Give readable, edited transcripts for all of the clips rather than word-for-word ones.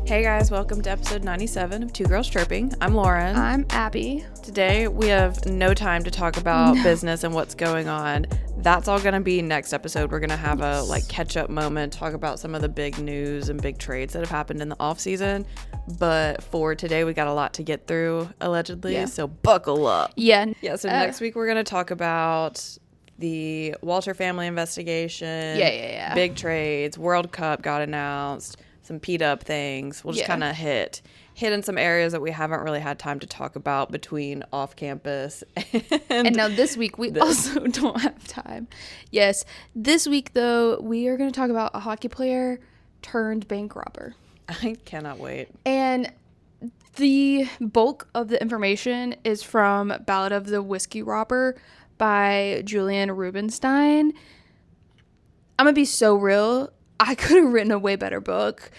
Hey guys, welcome to episode 97 of Two Girls Chirping. I'm Lauren. I'm Abby. Today we have no time to talk about business and what's going on. That's all going to be next episode. We're going to have a catch-up moment, talk about some of the big news and big trades that have happened in the off season. But for today, we got a lot to get through, allegedly, so buckle up. Yeah. So next week we're going to talk about the Walter family investigation. Yeah. Big trades, World Cup got announced, some P-Dub things. We'll just kind of hit in some areas that we haven't really had time to talk about between off-campus and now this week we also don't have time. Yes. This week, though, we are going to talk about a hockey player turned bank robber. I cannot wait. And the bulk of the information is from Ballad of the Whiskey Robber by Julian Rubinstein. I'm going to be so real. I could have written a way better book.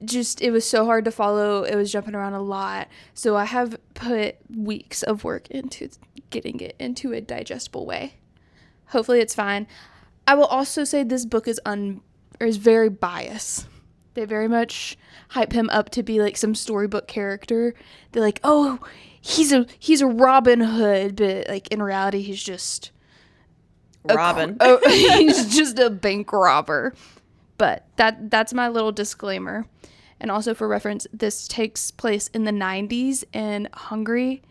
Just, it was so hard to follow. It was jumping around a lot. So I have put weeks of work into getting it into a digestible way. Hopefully it's fine. I will also say this book is very biased. They very much hype him up to be like some storybook character. They're like, oh, he's a Robin Hood, but like in reality he's just he's just a bank robber. But that's my little disclaimer. And also for reference, this takes place in the 90s in Hungary,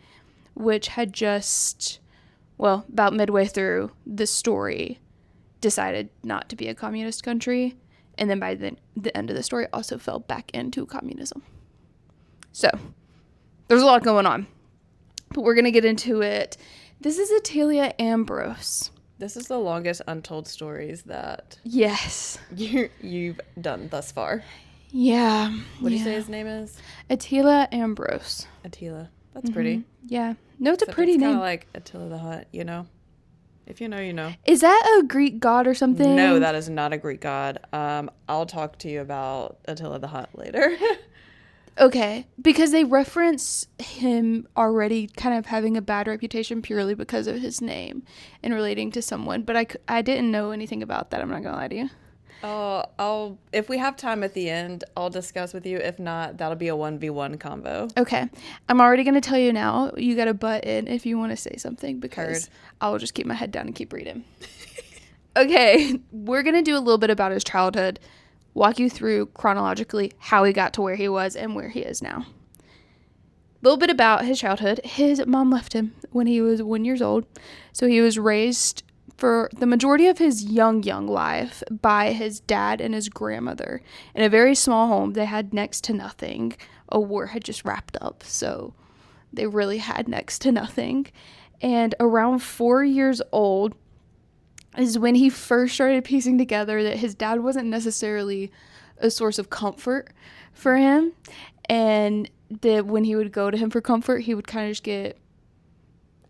which had just, about midway through the story, decided not to be a communist country. And then by the end of the story also fell back into communism. So there's a lot going on. But we're going to get into it. This is Attilas Ambrus. This is the longest untold stories that you've done thus far. Yeah. What do you say his name is? Attilas Ambrus. Attila. That's pretty. Yeah. No, it's a pretty name. Kind of like Attila the Hutt, you know? If you know, you know. Is that a Greek god or something? No, that is not a Greek god. I'll talk to you about Attila the Hutt later. Okay, because they reference him already kind of having a bad reputation purely because of his name and relating to someone, but I didn't know anything about that. I'm not gonna lie to you. If we have time at the end, I'll discuss with you. If not, that'll be a 1v1 convo. Okay, I'm already gonna tell you now. You gotta butt in if you want to say something because I'll just keep my head down and keep reading. Okay, we're gonna do a little bit about his childhood. Walk you through chronologically how he got to where he was and where he is now. A little bit about his childhood. His mom left him when he was 1 year old. So he was raised for the majority of his young life by his dad and his grandmother in a very small home. They had next to nothing. A war had just wrapped up, so they really had next to nothing. And around 4 years old is when he first started piecing together that his dad wasn't necessarily a source of comfort for him, and that when he would go to him for comfort, he would kind of just get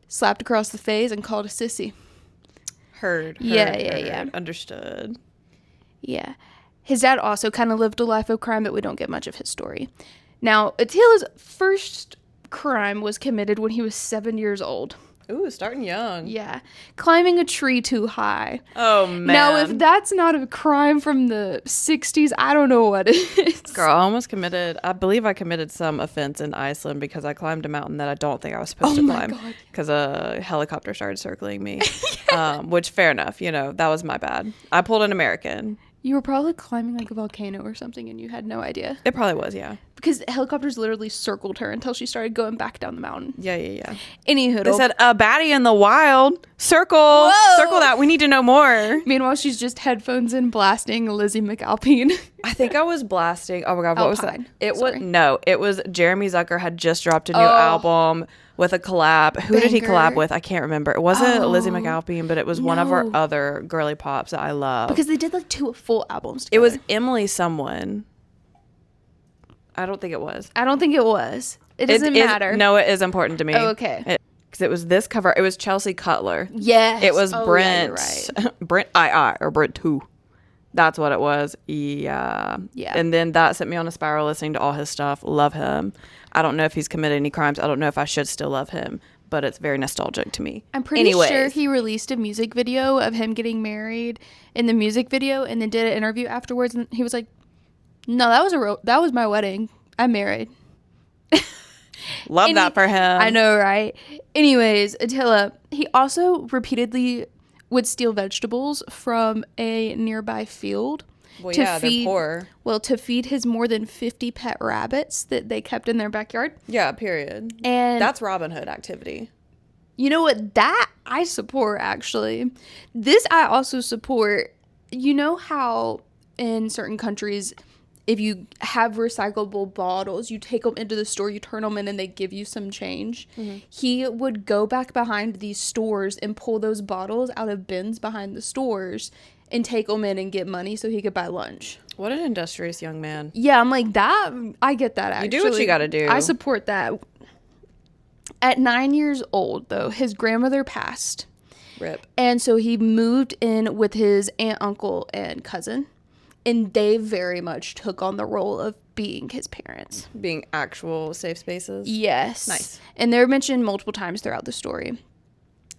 slapped across the face and called a sissy. Heard. Yeah. Understood. Yeah. His dad also kind of lived a life of crime, but we don't get much of his story. Now, Attila's first crime was committed when he was 7 years old. Ooh, starting young. Yeah. Climbing a tree too high. Oh, man. Now, if that's not a crime from the 60s, I don't know what is. Girl, I believe I committed some offense in Iceland because I climbed a mountain that I don't think I was supposed to climb. Because a helicopter started circling me. Which, fair enough, that was my bad. I pulled an American. You were probably climbing like a volcano or something and you had no idea. It probably was, yeah. Because helicopters literally circled her until she started going back down the mountain. Yeah. Anywho. They said, a baddie in the wild. Circle. Whoa! Circle that. We need to know more. Meanwhile, she's just headphones in blasting Lizzie McAlpine. I think I was blasting. Oh my God, what was that? It was Jeremy Zucker had just dropped a new album with a collab. Who did he collab with? I can't remember. It wasn't Lizzie McAlpine, but it was one of our other girly pops that I love. Because they did like 2 full albums together. It was Emily someone. I don't think it was. It doesn't matter. No, it is important to me. Oh, okay. Because it was this cover. It was Chelsea Cutler. Yes. It was Brent. Yeah, right. Brent II or Brent 2. That's what it was. Yeah. And then that sent me on a spiral listening to all his stuff. Love him. I don't know if he's committed any crimes. I don't know if I should still love him, but it's very nostalgic to me. I'm pretty sure he released a music video of him getting married in the music video and then did an interview afterwards. And he was like, no, that was my wedding. I'm married. Love that for him. I know, right? Anyways, Attila, he also repeatedly would steal vegetables from a nearby field. Well, yeah, they're poor. Well, to feed his more than 50 pet rabbits that they kept in their backyard. Yeah, period. And that's Robin Hood activity. You know what? That I support, actually. This I also support. You know how in certain countries, if you have recyclable bottles, you take them into the store, you turn them in, and they give you some change. Mm-hmm. He would go back behind these stores and pull those bottles out of bins behind the stores and take them in and get money so he could buy lunch. What an industrious young man. Yeah, I'm like, that, I get that, actually. You do what you gotta do. I support that. At 9 years old, though, his grandmother passed. Rip. And so he moved in with his aunt, uncle, and cousin. And they very much took on the role of being his parents. Being actual safe spaces? Yes. Nice. And they're mentioned multiple times throughout the story.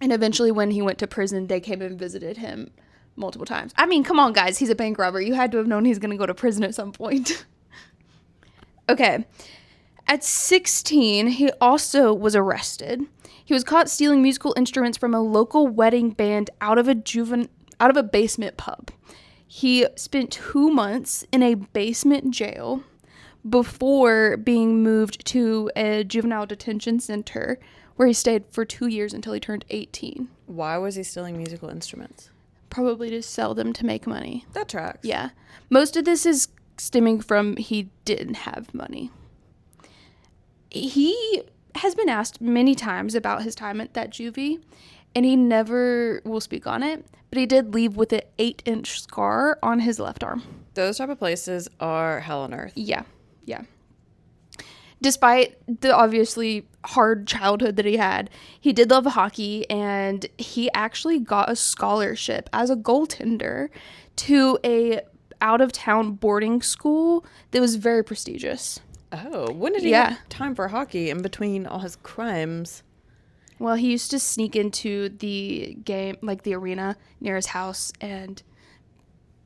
And eventually when he went to prison, they came and visited him multiple times. I mean, come on, guys. He's a bank robber. You had to have known he's going to go to prison at some point. Okay. At 16, he also was arrested. He was caught stealing musical instruments from a local wedding band out of a basement pub. He spent 2 months in a basement jail before being moved to a juvenile detention center where he stayed for 2 years until he turned 18. Why was he stealing musical instruments? Probably to sell them to make money. That tracks. Yeah. Most of this is stemming from he didn't have money. He has been asked many times about his time at that juvie, and he never will speak on it, but he did leave with an 8-inch scar on his left arm. Those type of places are hell on earth. Yeah, yeah. Despite the obviously hard childhood that he had, he did love hockey, and he actually got a scholarship as a goaltender to a out-of-town boarding school that was very prestigious. Oh, when did he have time for hockey in between all his crimes? Well, he used to sneak into the game, like the arena near his house, and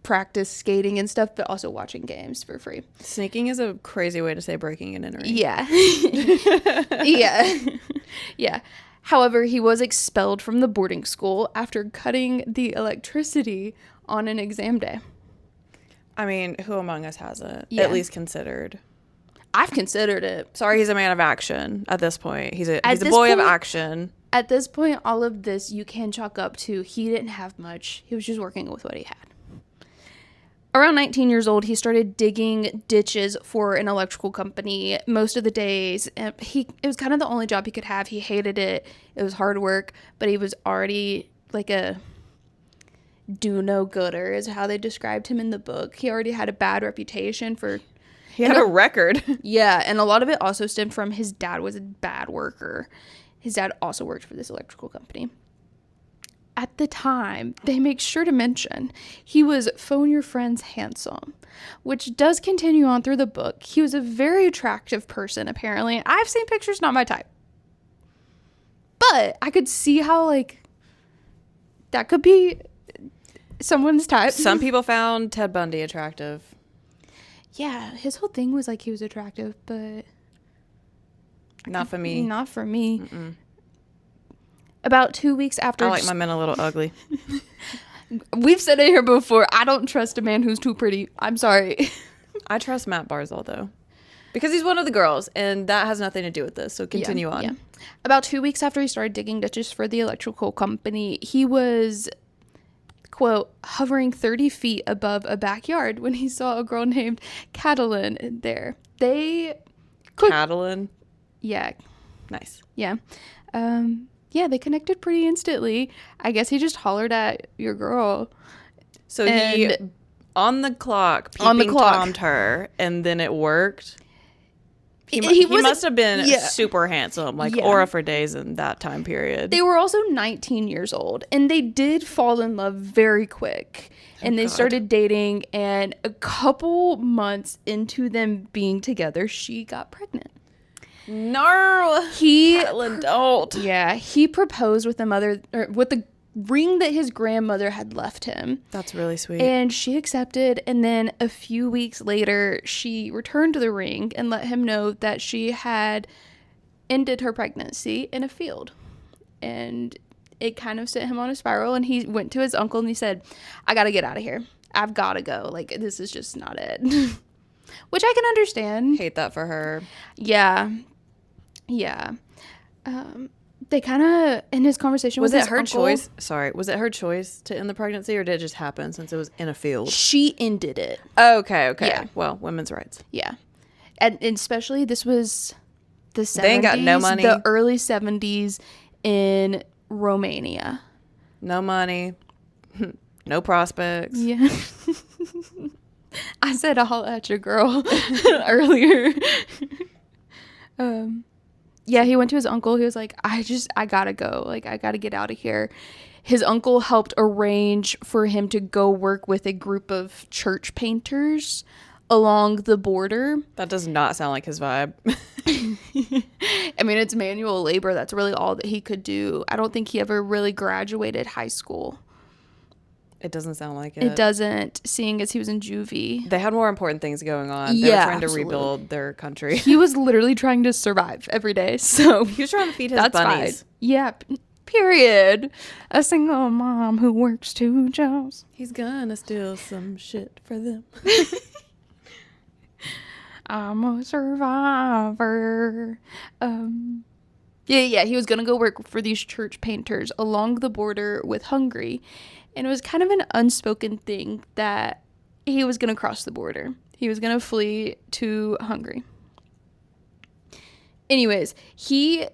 practice skating and stuff, but also watching games for free. Sneaking is a crazy way to say breaking and entering. Yeah. Yeah. Yeah. However, he was expelled from the boarding school after cutting the electricity on an exam day. I mean, who among us hasn't? Yeah. At least considered. I've considered it. Sorry, he's a man of action at this point. He's a boy of action. At this point, all of this you can chalk up to he didn't have much. He was just working with what he had. Around 19 years old, he started digging ditches for an electrical company. Most of the days, it was kind of the only job he could have. He hated it. It was hard work, but he was already like a do-no-gooder is how they described him in the book. He already had a bad reputation for... He had a record. Yeah, and a lot of it also stemmed from his dad was a bad worker. His dad also worked for this electrical company. At the time, they make sure to mention he was phone your friends handsome, which does continue on through the book. He was a very attractive person, apparently. I've seen pictures, not my type. But I could see how, like, that could be someone's type. Some people found Ted Bundy attractive. Yeah, his whole thing was like he was attractive, but... Not for me. Not for me. Mm-mm. About 2 weeks after... I like my men a little ugly. We've said it here before. I don't trust a man who's too pretty. I'm sorry. I trust Matt Barzal, though. Because he's one of the girls, and that has nothing to do with this, so continue on. Yeah. About 2 weeks after he started digging ditches for the electrical company, he was... quote, hovering 30 feet above a backyard when he saw a girl named Catalin there. Catalin? Yeah. Nice. Yeah. Yeah, they connected pretty instantly. I guess he just hollered at your girl. So he, on the clock, Tomed her, and then it worked. He must have been super handsome, like Aura for days in that time period. They were also 19 years old, and they did fall in love very quick. And they started dating, and a couple months into them being together, she got pregnant. No, Catalin, don't. Yeah, he proposed with the ring that his grandmother had left him. That's really sweet. And she accepted, and then a few weeks later, she returned the ring and let him know that she had ended her pregnancy in a field. And it kind of sent him on a spiral, and he went to his uncle and he said, I gotta get out of here. I've gotta go. Like, this is just not it. Which I can understand. Hate that for her. Yeah. They kind of, in his conversation with his uncle. Was it her choice to end the pregnancy, or did it just happen since it was in a field? She ended it. Okay. Yeah. Well, women's rights. Yeah. And especially, this was the 70s. They ain't got no money. The early 70s in Romania. No money. No prospects. Yeah. I said I'll at your girl earlier. Yeah, he went to his uncle. He was like, I gotta go. Like, I gotta get out of here. His uncle helped arrange for him to go work with a group of church painters along the border. That does not sound like his vibe. I mean, it's manual labor. That's really all that he could do. I don't think he ever really graduated high school. It doesn't sound like it. It doesn't, seeing as he was in juvie. They had more important things going on. They were trying to rebuild their country. He was literally trying to survive every day. So he was trying to feed his bunnies. Fine. Yeah, period. A single mom who works 2 jobs. He's gonna steal some shit for them. I'm a survivor. Yeah, he was gonna go work for these church painters along the border with Hungary. And it was kind of an unspoken thing that he was going to cross the border. He was going to flee to Hungary. Anyways, he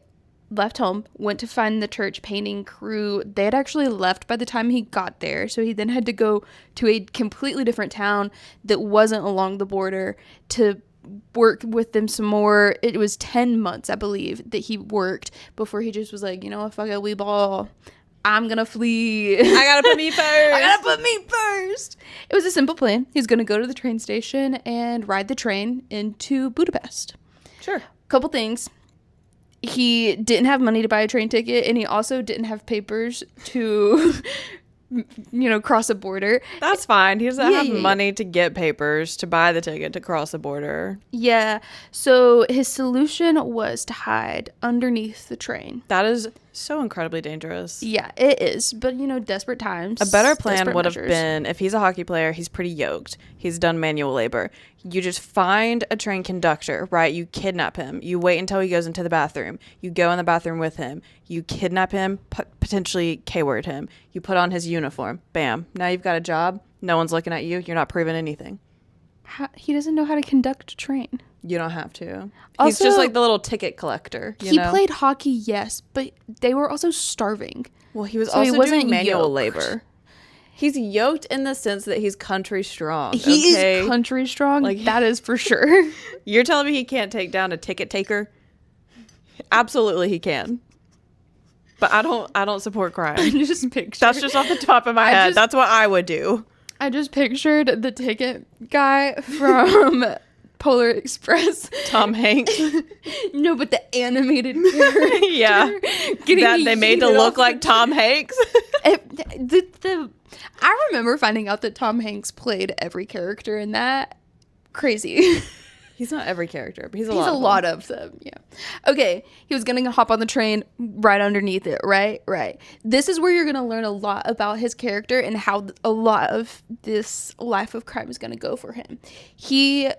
left home, went to find the church painting crew. They had actually left by the time he got there. So he then had to go to a completely different town that wasn't along the border to work with them some more. It was 10 months, I believe, that he worked before he just was like, you know what, fuck it, we ball. I'm gonna flee. I gotta put me first. It was a simple plan. He was gonna go to the train station and ride the train into Budapest. Sure. Couple things. He didn't have money to buy a train ticket, and he also didn't have papers to, cross a border. That's fine. He doesn't have money to get papers to buy the ticket to cross the border. Yeah. So his solution was to hide underneath the train. That is so incredibly dangerous. Yeah, it is. But, desperate times. A better plan would have been, if he's a hockey player, he's pretty yoked. He's done manual labor. You just find a train conductor, right? You kidnap him. You wait until he goes into the bathroom. You go in the bathroom with him. You kidnap him, potentially K-word him. You put on his uniform. Bam. Now you've got a job. No one's looking at you. You're not proving anything. He doesn't know how to conduct a train. You don't have to. Also, he's just like the little ticket collector. He played hockey, yes, but they were also starving. Well, he was also doing manual labor. He's yoked in the sense that he's country strong. He is country strong. Like, that is for sure. You're telling me he can't take down a ticket taker? Absolutely, he can. But I don't support crime. That's just off the top of my head. That's what I would do. I just pictured the ticket guy from Polar Express. Tom Hanks. No, but the animated character. Yeah. That they made to look like Tom Hanks. I remember finding out that Tom Hanks played every character in that. Crazy. He's not every character, but he's a lot of them. Yeah. Okay. He was going to hop on the train right underneath it. Right. This is where you're going to learn a lot about his character and how a lot of this life of crime is going to go for him. He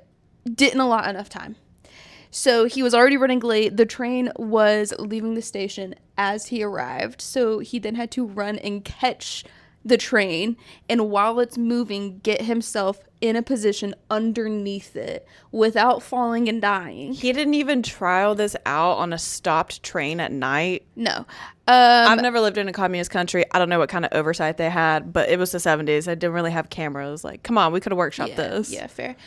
didn't allot enough time. So he was already running late. The train was leaving the station as he arrived. So he then had to run and catch the train, and while it's moving, get himself in a position underneath it without falling and dying. He didn't even trial this out on a stopped train at night. No. I've never lived in a communist country. I don't know what kind of oversight they had, but it was the 70s. I didn't really have cameras. Like, come on, we could have workshopped this. Yeah, fair.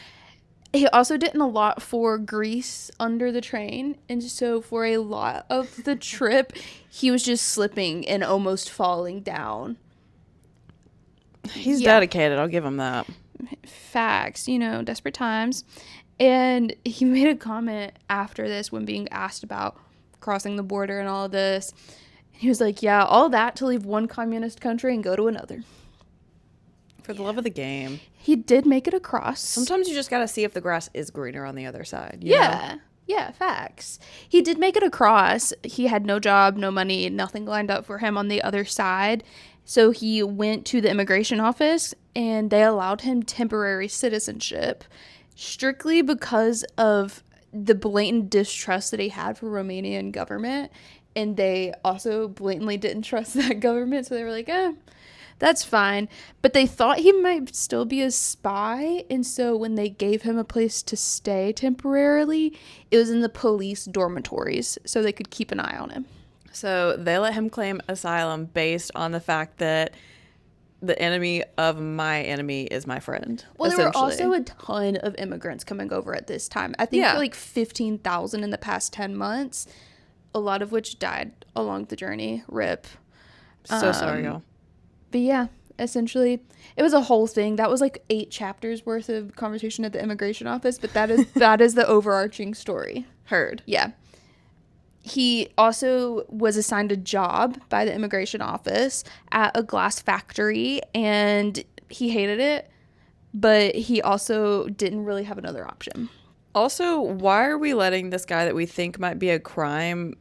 He also didn't allot for grease under the train, and so for a lot of the trip, he was just slipping and almost falling down. He's dedicated. I'll give him that. Facts, desperate times. And he made a comment after this when being asked about crossing the border and all of this. And he was like, yeah, all that to leave one communist country and go to another. For the love of the game. He did make it across. Sometimes you just got to see if the grass is greener on the other side. You know? Yeah, facts. He did make it across. He had no job, no money, nothing lined up for him on the other side. So he went to the immigration office and they allowed him temporary citizenship strictly because of the blatant distrust that he had for Romanian government. And they also blatantly didn't trust that government. So they were like, that's fine. But they thought he might still be a spy. And so when they gave him a place to stay temporarily, it was in the police dormitories so they could keep an eye on him. So they let him claim asylum based on the fact that the enemy of my enemy is my friend. Well, there were also a ton of immigrants coming over at this time. I think like 15,000 in the past 10 months, a lot of which died along the journey. RIP. So sorry, y'all. But yeah, essentially, it was a whole thing. That was like 8 chapters worth of conversation at the immigration office, but that is the overarching story. Heard. Yeah. He also was assigned a job by the immigration office at a glass factory, and he hated it, but he also didn't really have another option. Also, why are we letting this guy that we think might be a crime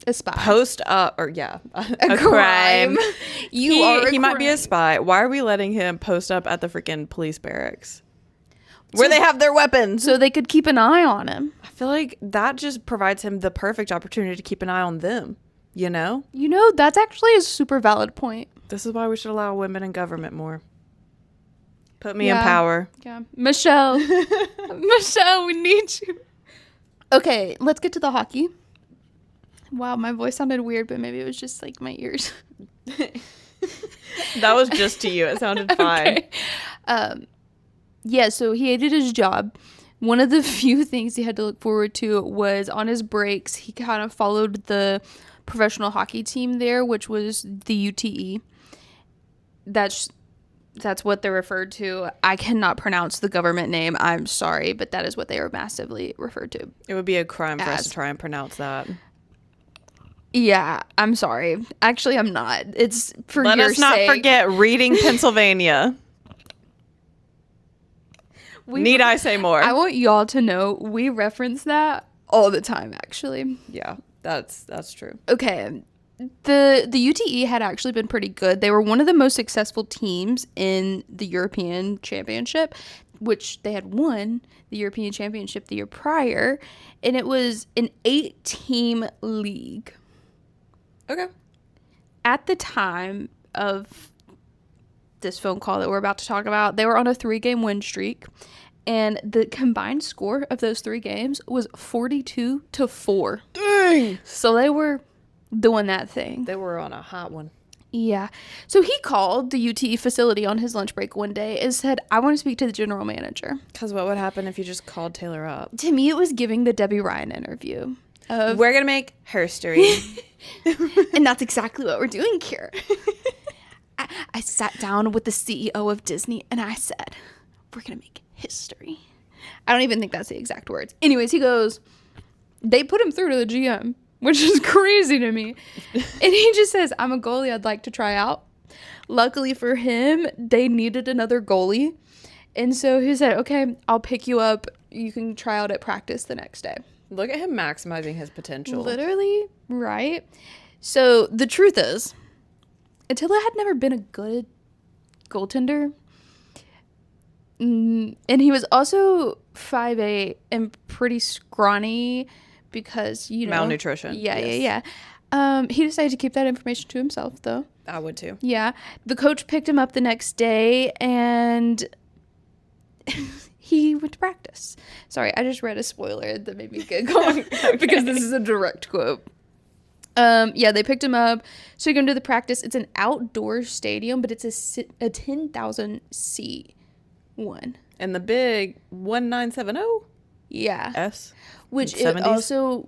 a spy post up or a crime? He might be a spy. Why are we letting him post up at the freaking police barracks where they have their weapons so they could keep an eye on him? I feel like that just provides him the perfect opportunity to keep an eye on them, you know? That's actually a super valid point. This is why we should allow women in government more. Put me in power. Yeah. Michelle. Michelle, we need you. Okay, let's get to the hockey. Wow, my voice sounded weird, but maybe it was just like my ears. That was just to you. It sounded fine. Okay. Yeah, so he hated his job. One of the few things he had to look forward to was on his breaks, he kind of followed the professional hockey team there, which was the UTE. That's what they're referred to. I cannot pronounce the government name. I'm sorry, but that is what they are massively referred to. It would be a crime for us to try and pronounce that. Yeah, I'm sorry. Actually, I'm not. It's for your sake. Let us not forget Reading, Pennsylvania. Need I say more? I want y'all to know we reference that all the time, actually. Yeah, that's true. Okay. The UTE had actually been pretty good. They were one of the most successful teams in the European Championship, which they had won the European Championship the year prior, and it was an 8-team league. Okay. At the time of this phone call that we're about to talk about, they were on a 3-game win streak, and the combined score of those 3 games was 42-4. Dang! So they were doing that thing. They were on a hot one. Yeah. So he called the UTE facility on his lunch break one day and said, I want to speak to the general manager. Because what would happen if you just called Taylor up? To me, it was giving the Debbie Ryan interview. We're going to make history. And that's exactly what we're doing here. I sat down with the CEO of Disney and I said, we're going to make history. I don't even think that's the exact words. Anyways, he goes, they put him through to the GM, which is crazy to me. And he just says, I'm a goalie I'd like to try out. Luckily for him, they needed another goalie. And so he said, okay, I'll pick you up. You can try out at practice the next day. Look at him maximizing his potential. Literally, right? So the truth is, Attila had never been a good goaltender. And he was also 5'8" and pretty scrawny because, malnutrition. Yeah. He decided to keep that information to himself, though. I would too. Yeah. The coach picked him up the next day and he went to practice. Sorry, I just read a spoiler that made me giggle because this is a direct quote. They picked him up. So he came to the practice. It's an outdoor stadium, but it's a 10,000 seat one. And the big 1970? Yeah. S? Which 70s? it also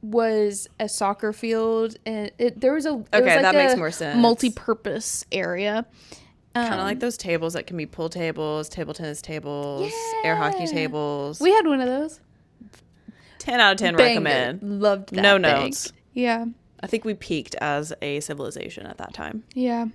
was a soccer field. And there was that makes more sense. Multi-purpose area. Kind of like those tables that can be pool tables, table tennis tables, air hockey tables. We had one of those. 10 out of 10 Banged recommend. it. Loved that No thing. notes. Yeah. I think we peaked as a civilization at that time. Yeah.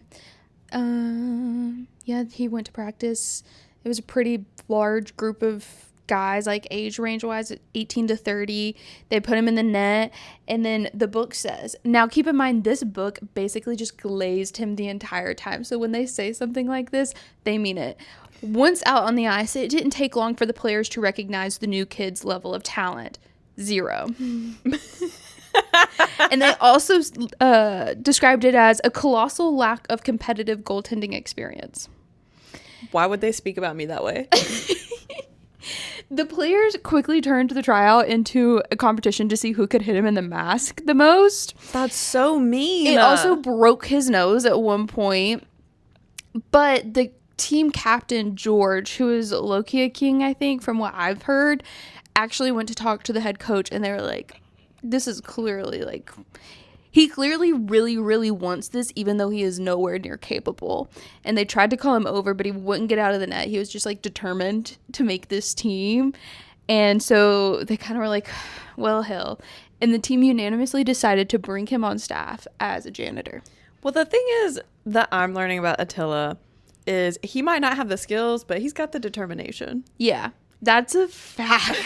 Yeah, he went to practice. It was a pretty large group of guys, like age range wise, 18 to 30. They put him in the net, and then the book says, now keep in mind, this book basically just glazed him the entire time. So when they say something like this, they mean it. Once out on the ice, it didn't take long for the players to recognize the new kid's level of talent. 0. And they also described it as a colossal lack of competitive goaltending experience. Why would they speak about me that way? The players quickly turned the tryout into a competition to see who could hit him in the mask the most. That's so mean. It also broke his nose at one point. But the team captain, George, who is Lokia King, I think, from what I've heard, actually went to talk to the head coach, and they were like, this is clearly, like, he clearly really, really wants this, even though he is nowhere near capable. And they tried to call him over, but he wouldn't get out of the net. He was just, like, determined to make this team. And so they kind of were like, well, hell. And the team unanimously decided to bring him on staff as a janitor. Well, the thing is that I'm learning about Attila is he might not have the skills, but he's got the determination. Yeah, that's a fact.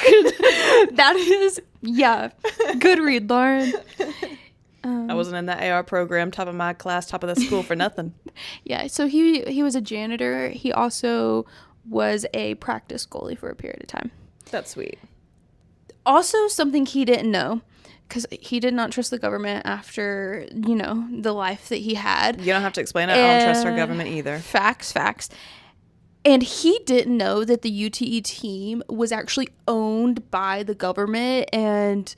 That is, yeah. Good read, Lauren. I wasn't in the AR program, top of my class, top of the school for nothing. Yeah, so he was a janitor. He also was a practice goalie for a period of time. That's sweet. Also, something he didn't know, because he did not trust the government after, you know, the life that he had. You don't have to explain it. I don't trust our government either. Facts. And he didn't know that the UTE team was actually owned by the government and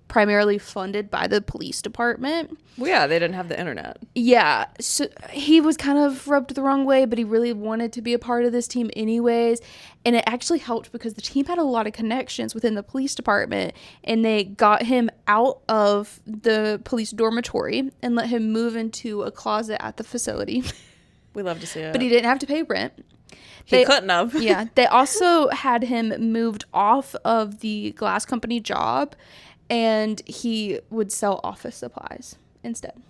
primarily funded by the police department. Well, yeah, they didn't have the internet. Yeah, so he was kind of rubbed the wrong way, but he really wanted to be a part of this team anyways. And it actually helped because the team had a lot of connections within the police department, and they got him out of the police dormitory and let him move into a closet at the facility. We love to see it. But he didn't have to pay rent. He couldn't have. Yeah, they also had him moved off of the glass company job, and he would sell office supplies instead.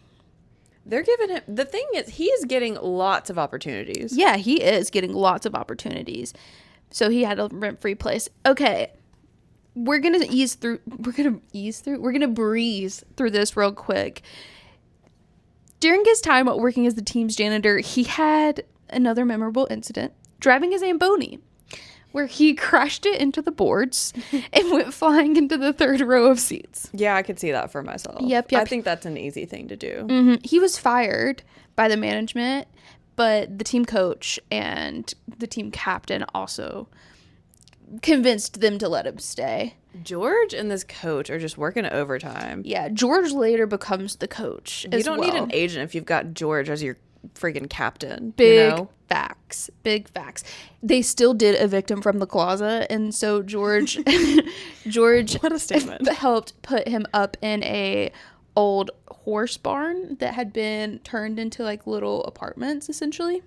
They're giving him, the thing is, he is getting lots of opportunities. Yeah, he is getting lots of opportunities. So he had a rent-free place. Okay, we're going to breeze through this real quick. During his time working as the team's janitor, he had another memorable incident, driving a Zamboni, where he crashed it into the boards and went flying into the third row of seats. Yeah, I could see that for myself. Yep. I think that's an easy thing to do. Mm-hmm. He was fired by the management, but the team coach and the team captain also convinced them to let him stay. George and this coach are just working overtime. Yeah, George later becomes the coach as well. You don't need an agent if you've got George as your freaking captain. Big facts. They still did evict him from the closet, and so George what a statement. Helped put him up in a old horse barn that had been turned into like little apartments essentially.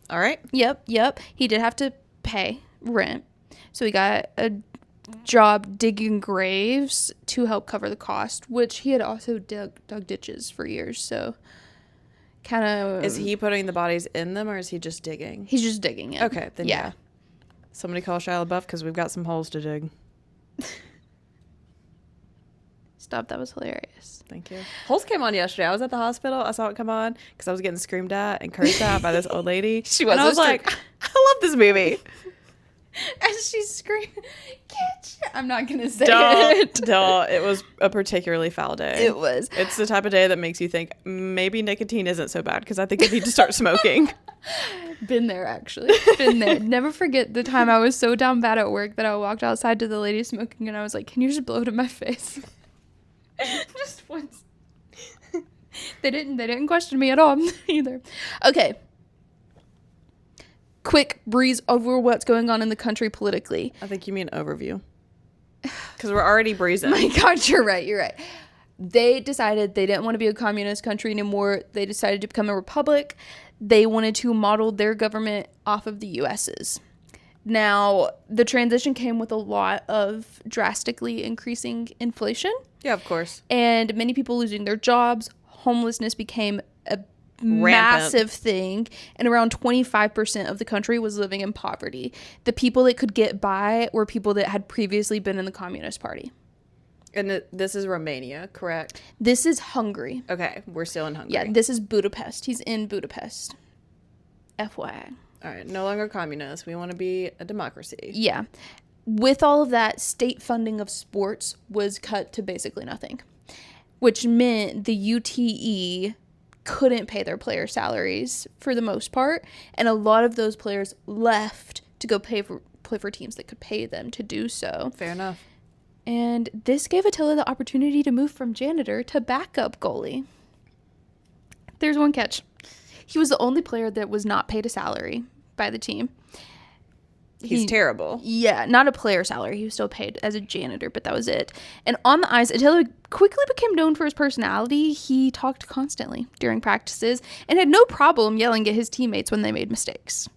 All right. Yep. He did have to pay rent, so he got a job digging graves to help cover the cost, which he had also dug ditches for years, so kind of. Is he putting the bodies in them, or is he just digging? He's just digging it. Okay, then yeah. Somebody call Shia LaBeouf because we've got some holes to dig. Stop, that was hilarious. Thank you. Holes came on yesterday. I was at the hospital. I saw it come on because I was getting screamed at and cursed at by this old lady. She was. And I was like, I love this movie. As she screamed, I'm not gonna say it. Don't. It was a particularly foul day. It was. It's the type of day that makes you think maybe nicotine isn't so bad because I think I need to start smoking. Been there, actually. Been there. Never forget the time I was so down bad at work that I walked outside to the lady smoking and I was like, "Can you just blow it in my face?" Just once. They didn't question me at all either. Okay. Quick breeze over what's going on in the country politically. I think you mean overview. Because we're already breezing. My God, you're right. They decided they didn't want to be a communist country anymore. They decided to become a republic. They wanted to model their government off of the US's. Now, the transition came with a lot of drastically increasing inflation. Yeah, of course. And many people losing their jobs. Homelessness became a massive thing. And around 25% of the country was living in poverty. The people that could get by were people that had previously been in the Communist Party. And this is Romania, correct? This is Hungary. Okay, we're still in Hungary. Yeah, this is Budapest. He's in Budapest. FYI. All right, no longer communist. We want to be a democracy. Yeah. With all of that, state funding of sports was cut to basically nothing, which meant the UTE couldn't pay their player salaries for the most part, and a lot of those players left to go play for teams that could pay them to do so. Fair enough. And this gave Attila the opportunity to move from janitor to backup goalie. There's one catch. He was the only player that was not paid a salary by the team. He's terrible. Yeah, not a player salary. He was still paid as a janitor, but that was it. And on the ice, Attila quickly became known for his personality. He talked constantly during practices and had no problem yelling at his teammates when they made mistakes.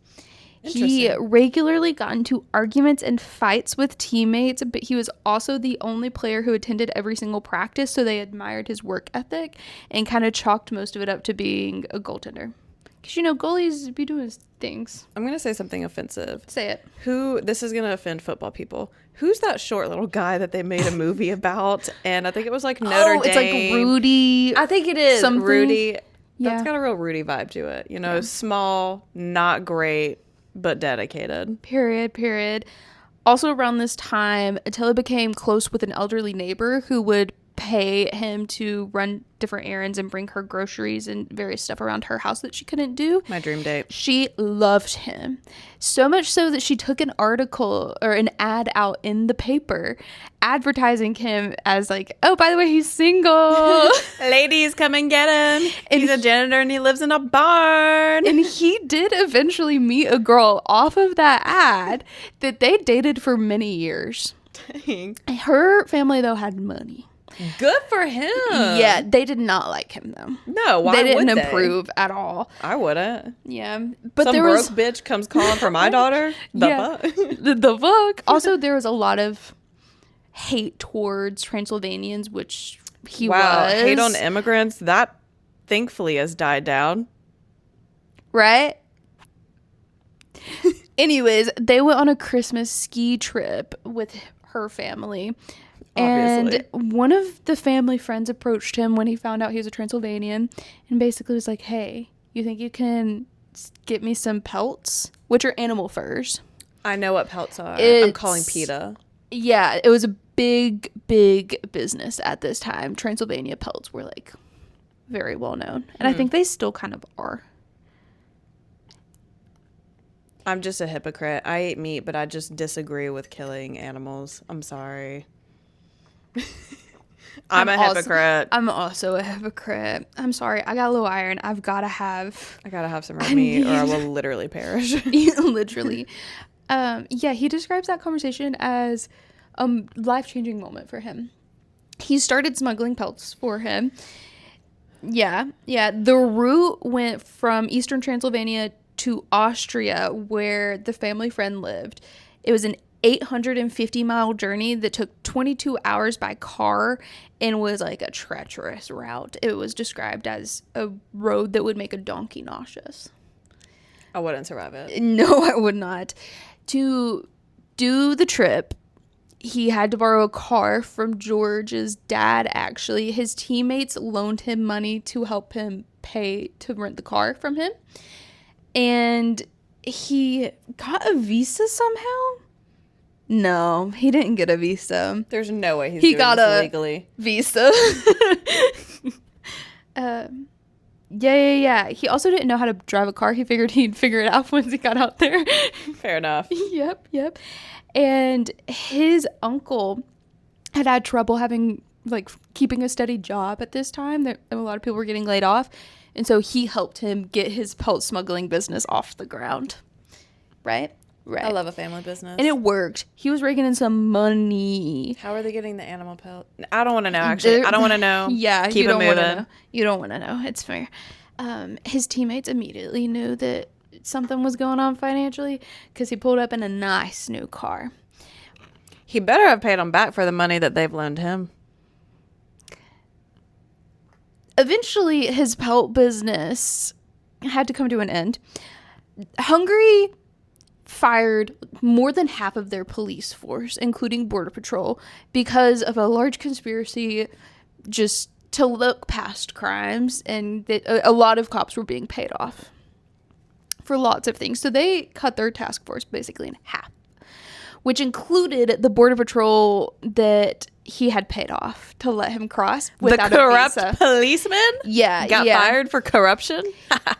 He regularly got into arguments and fights with teammates, but he was also the only player who attended every single practice, so they admired his work ethic and kind of chalked most of it up to being a goaltender. Because, goalies be doing things. I'm going to say something offensive. Say it. This is going to offend football people. Who's that short little guy that they made a movie about? And I think it was like Notre Dame. It's like Rudy. I think it is. Something. Rudy. Yeah. That's got a real Rudy vibe to it. Small, not great, but dedicated. Period. Also around this time, Attila became close with an elderly neighbor who would pay him to run different errands and bring her groceries and various stuff around her house that she couldn't do. My dream date. She loved him. So much so that she took an article or an ad out in the paper advertising him as like, oh, by the way, he's single. Ladies, come and get him. And he's a janitor and he lives in a barn. And he did eventually meet a girl off of that ad that they dated for many years. Dang. Her family, though, had money. Good for him. Yeah, they did not like him though. No, why they didn't would improve at all. I wouldn't. Yeah, but some there broke was bitch comes calling for my daughter. Fuck? the fuck. Also, there was a lot of hate towards Transylvanians, which he was. Hate on immigrants. That thankfully has died down. Right. Anyways, they went on a Christmas ski trip with her family. Obviously. And one of the family friends approached him when he found out he was a Transylvanian and basically was like, hey, you think you can get me some pelts? Which are animal furs. I know what pelts are. I'm calling PETA. Yeah, it was a big business at this time. Transylvania pelts were like very well known. And I think they still kind of are. I'm just a hypocrite. I eat meat, but I just disagree with killing animals. I'm sorry. I'm a hypocrite. I'm also a hypocrite. I'm sorry. I got low iron. I gotta have some red meat or I will literally perish. Literally. Yeah, he describes that conversation as a life-changing moment for him. He started smuggling pelts for him. Yeah. The route went from Eastern Transylvania to Austria, where the family friend lived. It was an 850-mile journey that took 22 hours by car and was like a treacherous route. It was described as a road that would make a donkey nauseous. I wouldn't survive it. No, I would not. To do the trip, he had to borrow a car from George's dad, actually. His teammates loaned him money to help him pay to rent the car from him. And he got a visa somehow? No, he didn't get a visa. There's no way he got this legally. Visa. Yeah. He also didn't know how to drive a car. He figured he'd figure it out once he got out there. Fair enough. Yep. And his uncle had trouble keeping a steady job at this time. A lot of people were getting laid off. And so he helped him get his pelt smuggling business off the ground. Right. I love a family business. And it worked. He was raking in some money. How are they getting the animal pelt? I don't want to know, actually. I don't want to know. Yeah. Keep it moving. You don't want to know. It's fair. His teammates immediately knew that something was going on financially because he pulled up in a nice new car. He better have paid them back for the money that they've loaned him. Eventually, his pelt business had to come to an end. Hungary fired more than half of their police force, including Border Patrol, because of a large conspiracy just to look past crimes, and that a lot of cops were being paid off for lots of things. So they cut their task force basically in half, which included the Border Patrol that he had paid off to let him cross without the corrupt a visa. policeman? Yeah, got fired for corruption?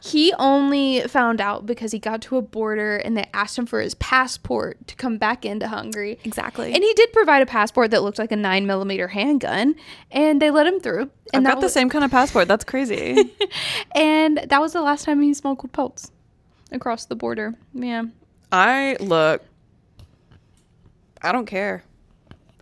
He only found out because he got to a border and they asked him for his passport to come back into Hungary. Exactly. And he did provide a passport that looked like a 9mm handgun, and they let him through. And I've got the same kind of passport. That's crazy. And that was the last time he smuggled pelts across the border. Yeah. I don't care.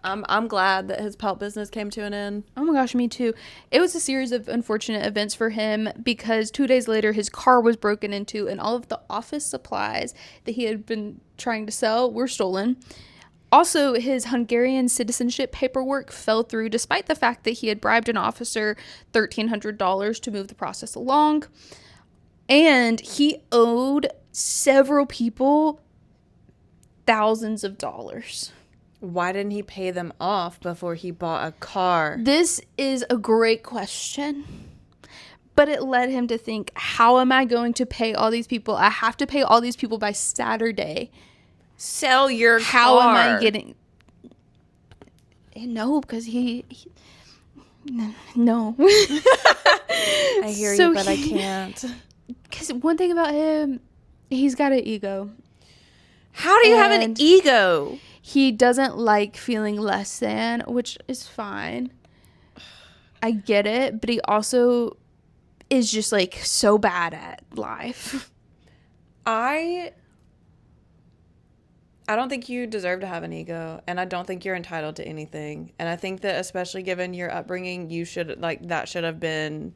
I'm glad that his pelt business came to an end. Oh my gosh, me too. It was a series of unfortunate events for him because 2 days later his car was broken into and all of the office supplies that he had been trying to sell were stolen. Also, his Hungarian citizenship paperwork fell through despite the fact that he had bribed an officer $1,300 to move the process along. And he owed several people thousands of dollars. Why didn't he pay them off before he bought a car? This is a great question. But it led him to think, how am I going to pay all these people? I have to pay all these people by Saturday. Sell your How car. am I getting... No, because he no. I hear you, but I can't. Because one thing about him, he's got an ego. How do you have an ego? He doesn't like feeling less than, which is fine. I get it, but he also is just like so bad at life. I don't think you deserve to have an ego, and I don't think you're entitled to anything. And I think that especially given your upbringing, you should that should have been.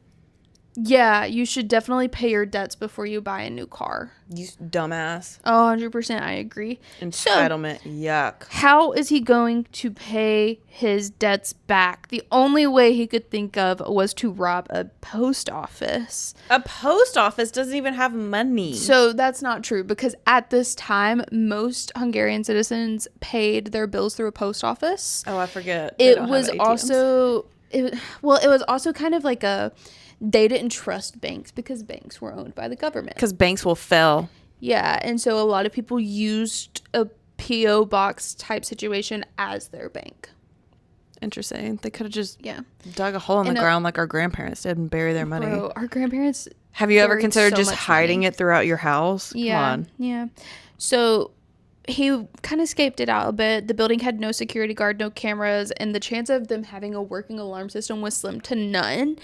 Yeah, you should definitely pay your debts before you buy a new car. You dumbass. 100%, I agree. Entitlement, so, yuck. How is he going to pay his debts back? The only way he could think of was to rob a post office. A post office doesn't even have money. So that's not true, because at this time, most Hungarian citizens paid their bills through a post office. Oh, I forget. It was also kind of like they didn't trust banks because banks were owned by the government. Because banks will fail. Yeah, and so a lot of people used a P.O. box type situation as their bank. Interesting. They could have just dug a hole in the ground like our grandparents did and bury their money. Bro, our grandparents... Have you ever considered just hiding it throughout your house? Yeah, Come on. Yeah. So he kind of escaped it out a bit. The building had no security guard, no cameras, and the chance of them having a working alarm system was slim to none.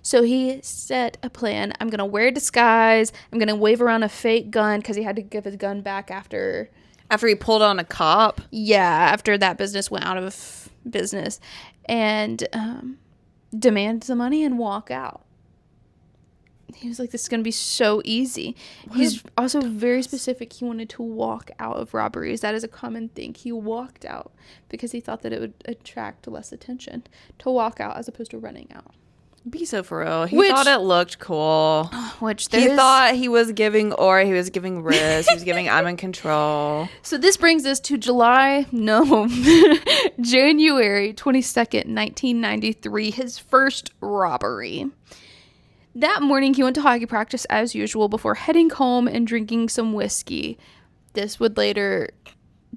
So he set a plan. I'm going to wear a disguise. I'm going to wave around a fake gun because he had to give his gun back after he pulled on a cop? Yeah, after that business went out of business. And demand the money and walk out. He was like, this is going to be so easy. He's also very specific. He wanted to walk out of robberies. That is a common thing. He walked out because he thought that it would attract less attention to walk out as opposed to running out. Be so for real. He thought it looked cool. Thought he was giving aura. He was giving risk. He was giving I'm in control. So this brings us to January 22nd, 1993, his first robbery. That morning, he went to hockey practice as usual before heading home and drinking some whiskey. This would later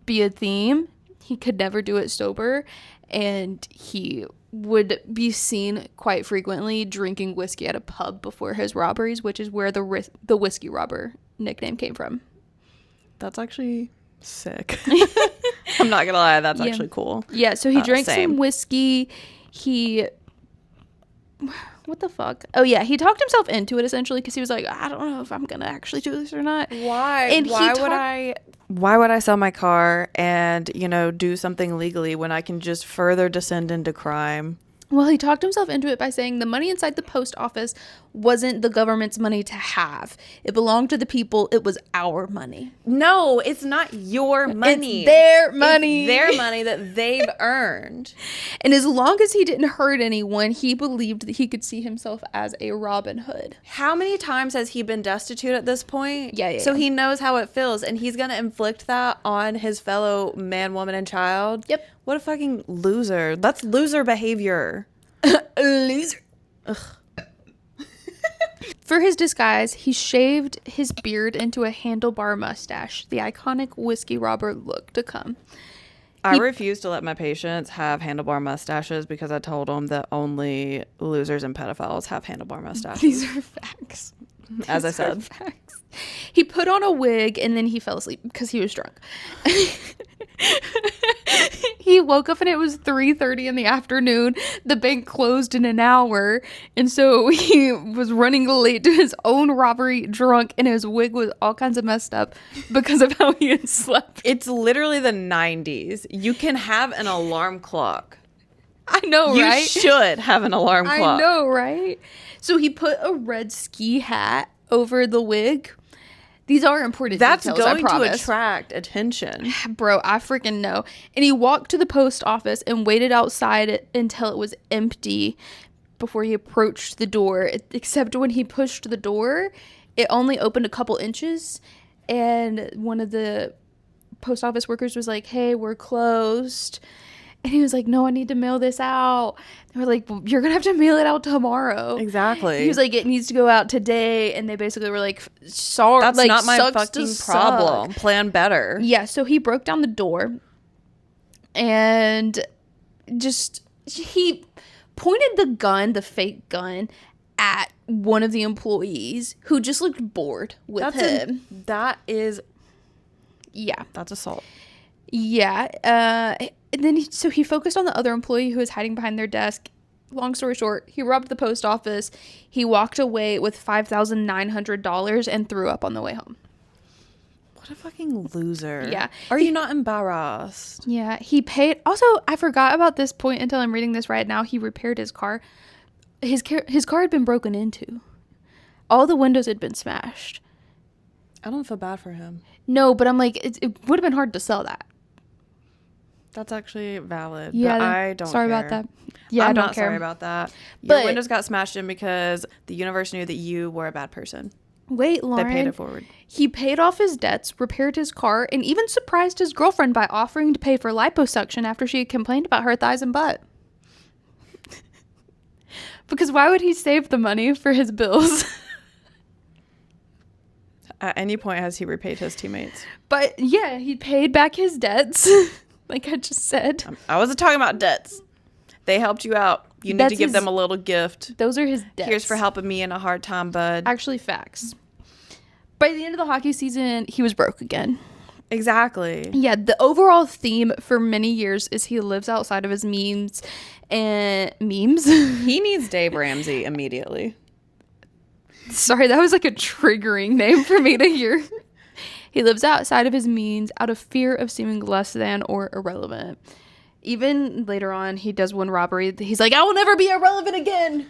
be a theme. He could never do it sober, and he would be seen quite frequently drinking whiskey at a pub before his robberies, which is where the whiskey robber nickname came from. That's actually sick. I'm not gonna lie, that's actually cool. Yeah, so he drank some whiskey. What the fuck? Oh yeah, he talked himself into it essentially because he was like, I don't know if I'm gonna actually do this or not. Why? And why would I sell my car and do something legally when I can just further descend into crime? Well, he talked himself into it by saying the money inside the post office wasn't the government's money to have. It belonged to the people. It was our money. No, it's not your money. It's their money. It's their money that they've earned. And as long as he didn't hurt anyone, he believed that he could see himself as a Robin Hood. How many times has he been destitute at this point? Yeah. So he knows how it feels, and he's going to inflict that on his fellow man, woman, and child? Yep. What a fucking loser. That's loser behavior. Loser. Ugh. For his disguise, he shaved his beard into a handlebar mustache, the iconic whiskey robber look to come. I refuse to let my patients have handlebar mustaches because I told them that only losers and pedophiles have handlebar mustaches. These are facts. As I said. Facts. He put on a wig and then he fell asleep because he was drunk. He woke up and it was 3:30 in the afternoon. The bank closed in an hour. And so he was running late to his own robbery drunk, and his wig was all kinds of messed up because of how he had slept. It's literally the 90s. You can have an alarm clock. I know, You right? should have an alarm clock. I know, right? So he put a red ski hat over the wig. These are important That's details, I going to promise. attract attention. Bro, I freaking know. And he walked to the post office and waited outside until it was empty before he approached the door. Except when he pushed the door, it only opened a couple inches. And one of the post office workers was like, "Hey, we're closed." And he was like, "No, I need to mail this out." They were like, "Well, you're going to have to mail it out tomorrow." Exactly. He was like, "It needs to go out today." And they basically were like, "Sorry, That's like, not my sucks fucking to problem. suck." Plan better. Yeah, so he broke down the door and he pointed the fake gun, at one of the employees who just looked bored with him. That's assault. Yeah. And then he focused on the other employee who was hiding behind their desk. Long story short, he robbed the post office. He walked away with $5,900 and threw up on the way home. What a fucking loser. Yeah. Are you not embarrassed? Yeah. He paid. Also, I forgot about this point until I'm reading this right now. He repaired his car. His car had been broken into. All the windows had been smashed. I don't feel bad for him. No, but I'm like, it would have been hard to sell that. That's actually valid. Yeah, but I don't sorry care. about that. Yeah, I'm I don't not care. sorry about that. But Your windows got smashed in because the universe knew that you were a bad person. Wait, Lauren. They paid it forward. He paid off his debts, repaired his car, and even surprised his girlfriend by offering to pay for liposuction after she had complained about her thighs and butt. Because why would he save the money for his bills? At any point has he repaid his teammates? But yeah, he paid back his debts, like I just said. I wasn't talking about debts. They helped you out. You need to give them a little gift. Those are his debts. Here's for helping me in a hard time, bud. Actually, facts. By the end of the hockey season, he was broke again. Exactly. Yeah, the overall theme for many years is he lives outside of his means. He needs Dave Ramsey immediately. Sorry, that was like a triggering name for me to hear. He lives outside of his means out of fear of seeming less than or irrelevant. Even later on, he does one robbery. He's like, "I will never be irrelevant again."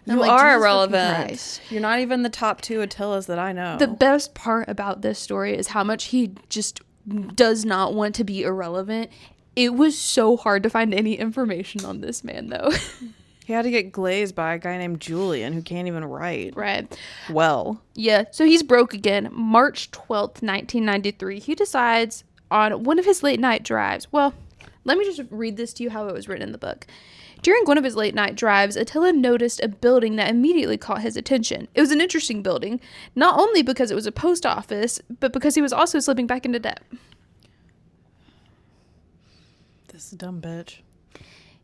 And You I'm like, are Jesus irrelevant. fucking Christ. You're not even the top 2 Attilas that I know. The best part about this story is how much he just does not want to be irrelevant. It was so hard to find any information on this man, though. He had to get glazed by a guy named Julian who can't even write. Right. Well. Yeah, so he's broke again. March 12th, 1993. He decides on one of his late night drives. Well, let me just read this to you how it was written in the book. During one of his late night drives, Attila noticed a building that immediately caught his attention. It was an interesting building, not only because it was a post office, but because he was also slipping back into debt. This dumb bitch.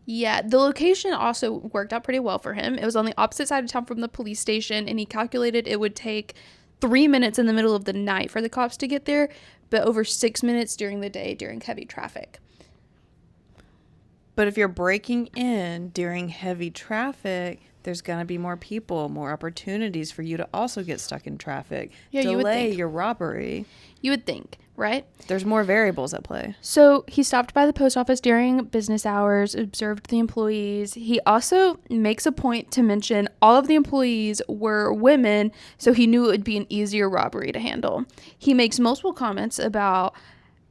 Yeah, the location also worked out pretty well for him. It was on the opposite side of town from the police station, and he calculated it would take 3 minutes in the middle of the night for the cops to get there, but over 6 minutes during the day during heavy traffic. But if you're breaking in during heavy traffic, there's going to be more people, more opportunities for you to also get stuck in traffic. Yeah, you would delay think. your robbery. You would think, right? There's more variables at play. So he stopped by the post office during business hours, observed the employees. He also makes a point to mention all of the employees were women, so he knew it would be an easier robbery to handle. He makes multiple comments about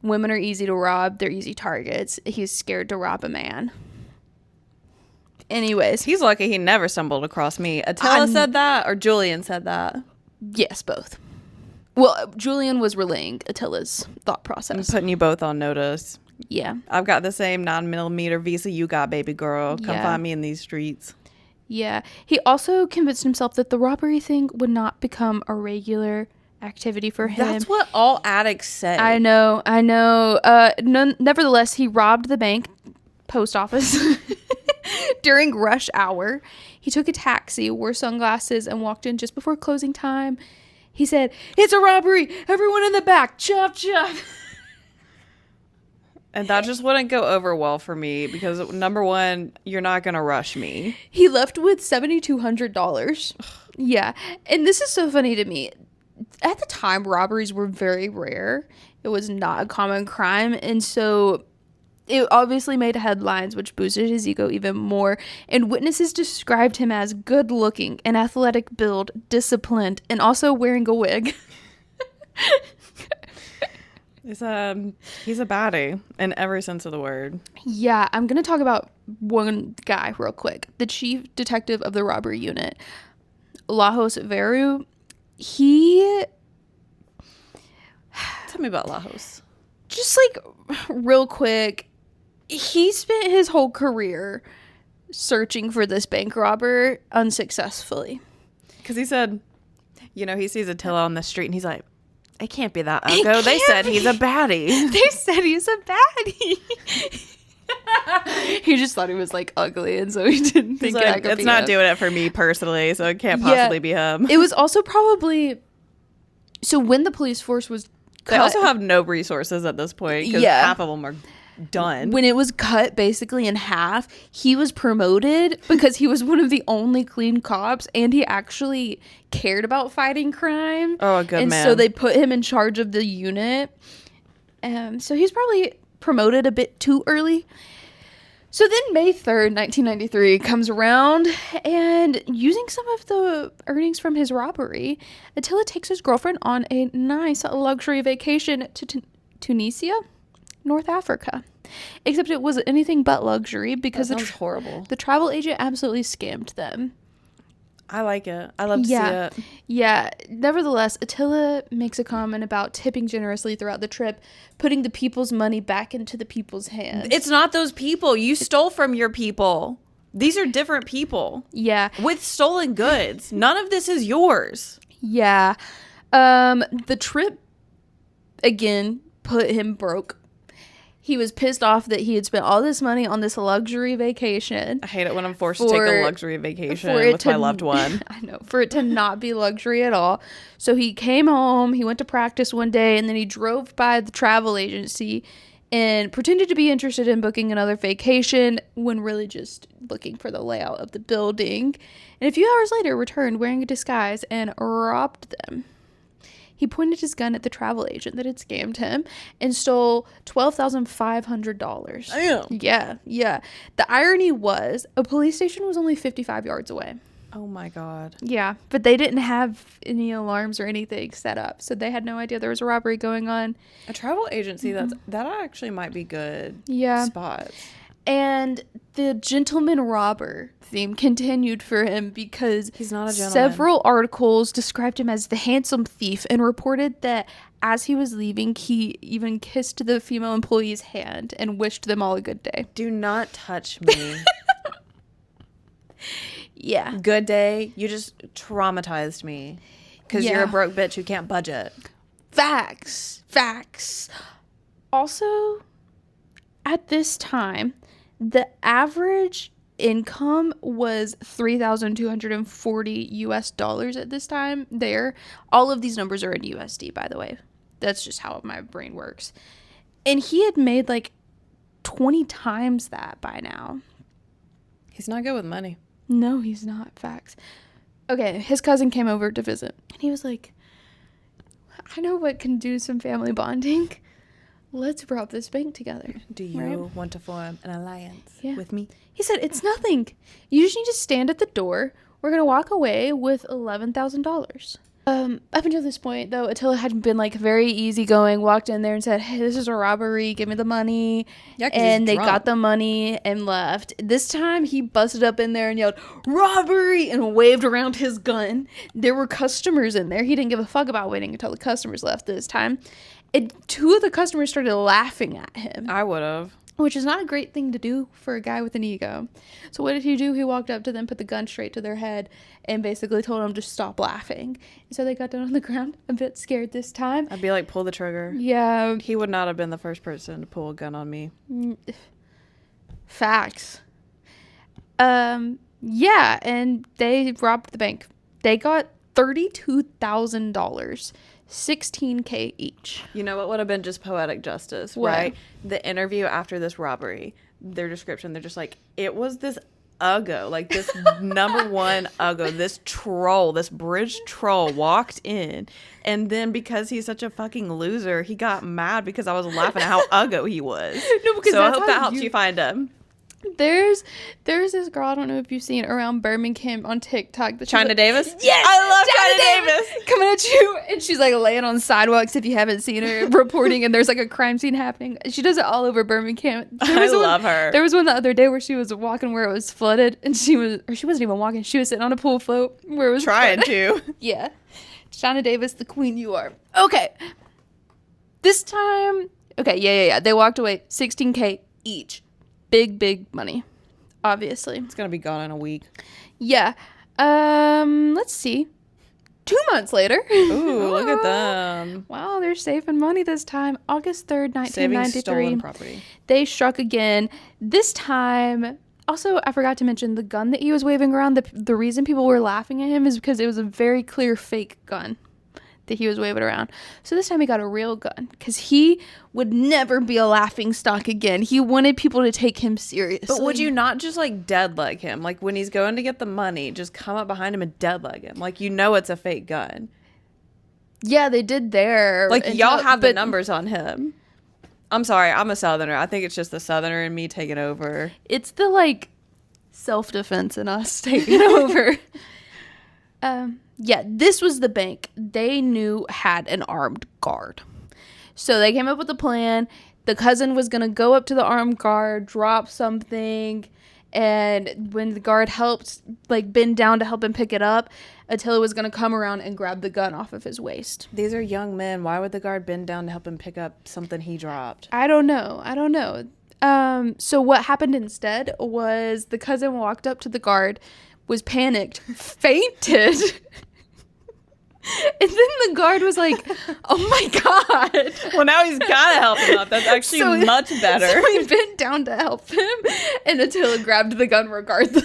women are easy to rob, they're easy targets. He's scared to rob a man. Anyways. He's lucky he never stumbled across me. Attila said that, or Julian said that? Yes, both. Well, Julian was relaying Attila's thought process. I'm putting you both on notice. Yeah. I've got the same 9mm Visa you got, baby girl. Come find me in these streets. Yeah. He also convinced himself that the robbery thing would not become a regular activity for him. That's what all addicts say. I know. Nevertheless, he robbed the bank post office during rush hour. He took a taxi, wore sunglasses, and walked in just before closing time. He said, "It's a robbery! Everyone in the back! Chop, chop!" And that just wouldn't go over well for me because, number one, you're not going to rush me. He left with $7,200. Yeah. And this is so funny to me. At the time, robberies were very rare. It was not a common crime. And so it obviously made headlines, which boosted his ego even more. And witnesses described him as good looking, an athletic build, disciplined, and also wearing a wig. He's a baddie in every sense of the word. Yeah, I'm going to talk about one guy real quick. The chief detective of the robbery unit, Lajos Veru. Tell me about Lajos. Just like real quick, he spent his whole career searching for this bank robber unsuccessfully. Because he said, he sees Attila on the street and he's like, it can't be that uggo. They said he's a baddie. They said he's a baddie. He just thought he was like ugly, and so he didn't think like, it's not doing it for me personally, so it can't possibly be him. It was also probably so when the police force was cut, they also have no resources at this point because half of them are done. When it was cut basically in half, he was promoted because he was one of the only clean cops, and he actually cared about fighting crime. Oh, a good man. And so they put him in charge of the unit. So he's probably promoted a bit too early. So then May 3rd, 1993 comes around, and using some of the earnings from his robbery, Attila takes his girlfriend on a nice luxury vacation to Tunisia, North Africa. Except it was anything but luxury because horrible. The travel agent absolutely scammed them. I like it. I love to see it. Yeah. Nevertheless, Attila makes a comment about tipping generously throughout the trip, putting the people's money back into the people's hands. It's not those people. You stole from your people. These are different people. Yeah. With stolen goods. None of this is yours. Yeah. The trip, again, put him broke. He was pissed off that he had spent all this money on this luxury vacation. I hate it when I'm forced to take a luxury vacation with my loved one. I know, for it to not be luxury at all. So he came home, he went to practice one day, and then he drove by the travel agency and pretended to be interested in booking another vacation when really just looking for the layout of the building. And a few hours later, returned wearing a disguise and robbed them. He pointed his gun at the travel agent that had scammed him and stole $12,500. Damn. Yeah. The irony was a police station was only 55 yards away. Oh my God. Yeah, but they didn't have any alarms or anything set up, so they had no idea there was a robbery going on. A travel agency, that actually might be good spots. And the gentleman robber theme continued for him because he's not a gentleman. Several articles described him as the handsome thief and reported that as he was leaving, he even kissed the female employee's hand and wished them all a good day. Do not touch me. Yeah. Good day. You just traumatized me because you're a broke bitch who can't budget. Facts. Also, at this time, the average income was $3,240 at this time there. All of these numbers are in USD, by the way. That's just how my brain works. And he had made like 20 times that by now. He's not good with money. No, he's not. Facts. Okay, his cousin came over to visit. And he was like, I know what can do some family bonding. Let's rob this bank together. Do you want to form an alliance with me? He said, it's nothing. You just need to stand at the door. We're going to walk away with $11,000. Up until this point, though, Attila had been like very easygoing, walked in there and said, hey, this is a robbery. Give me the money. Yeah, and they got the money and left. This time he busted up in there and yelled, robbery, and waved around his gun. There were customers in there. He didn't give a fuck about waiting until the customers left this time. And 2 of the customers started laughing at him. I would have. Which is not a great thing to do for a guy with an ego. So what did he do? He walked up to them, put the gun straight to their head, and basically told them to stop laughing. And so they got down on the ground, a bit scared this time. I'd be like, pull the trigger. Yeah. He would not have been the first person to pull a gun on me. Facts. Yeah, and they robbed the bank. They got $32,000. $16,000 each. You know what would have been just poetic justice, right? The interview after this robbery, their description, they're just like, it was this uggo, like this number one uggo, this troll, this bridge troll walked in, and then because he's such a fucking loser, he got mad because I was laughing at how uggo he was. No, because so I hope that helps you find him. There's this girl, I don't know if you've seen around Birmingham on TikTok. China Davis? Yes! I love China Davis! Coming at you. And she's like laying on sidewalks if you haven't seen her reporting and there's like a crime scene happening. She does it all over Birmingham. I love her. There was one the other day where she was walking where it was flooded and she wasn't even walking. She was sitting on a pool float where it was trying flooded. to. Yeah. China Davis, the queen you are. Okay. This time, okay, yeah. They walked away $16,000 each. Big money, obviously. It's gonna be gone in a week. Yeah. Let's see. 2 months later. Ooh, look at them. Wow, they're saving money this time. August 3rd, 1993. Saving stolen property. They struck again. This time, also, I forgot to mention the gun that he was waving around. The reason people were laughing at him is because it was a very clear fake gun that he was waving around. So this time he got a real gun because he would never be a laughing stock again. He wanted people to take him seriously. But would you not just like dead leg him? Like when he's going to get the money, just come up behind him and dead leg him. Like you know it's a fake gun. Yeah, they did there. Like y'all have the numbers on him. I'm sorry, I'm a Southerner. I think it's just the Southerner in me taking over. It's the like self-defense in us taking over. Yeah, this was the bank they knew had an armed guard. So they came up with a plan. The cousin was going to go up to the armed guard, drop something, and when the guard helped, like, bend down to help him pick it up, Attila was going to come around and grab the gun off of his waist. These are young men. Why would the guard bend down to help him pick up something he dropped? I don't know. So what happened instead was the cousin walked up to the guard, was panicked, fainted. And then the guard was like, oh my God. Well, now he's got to help him up. That's actually much better. So he bent down to help him, and Attila grabbed the gun regardless.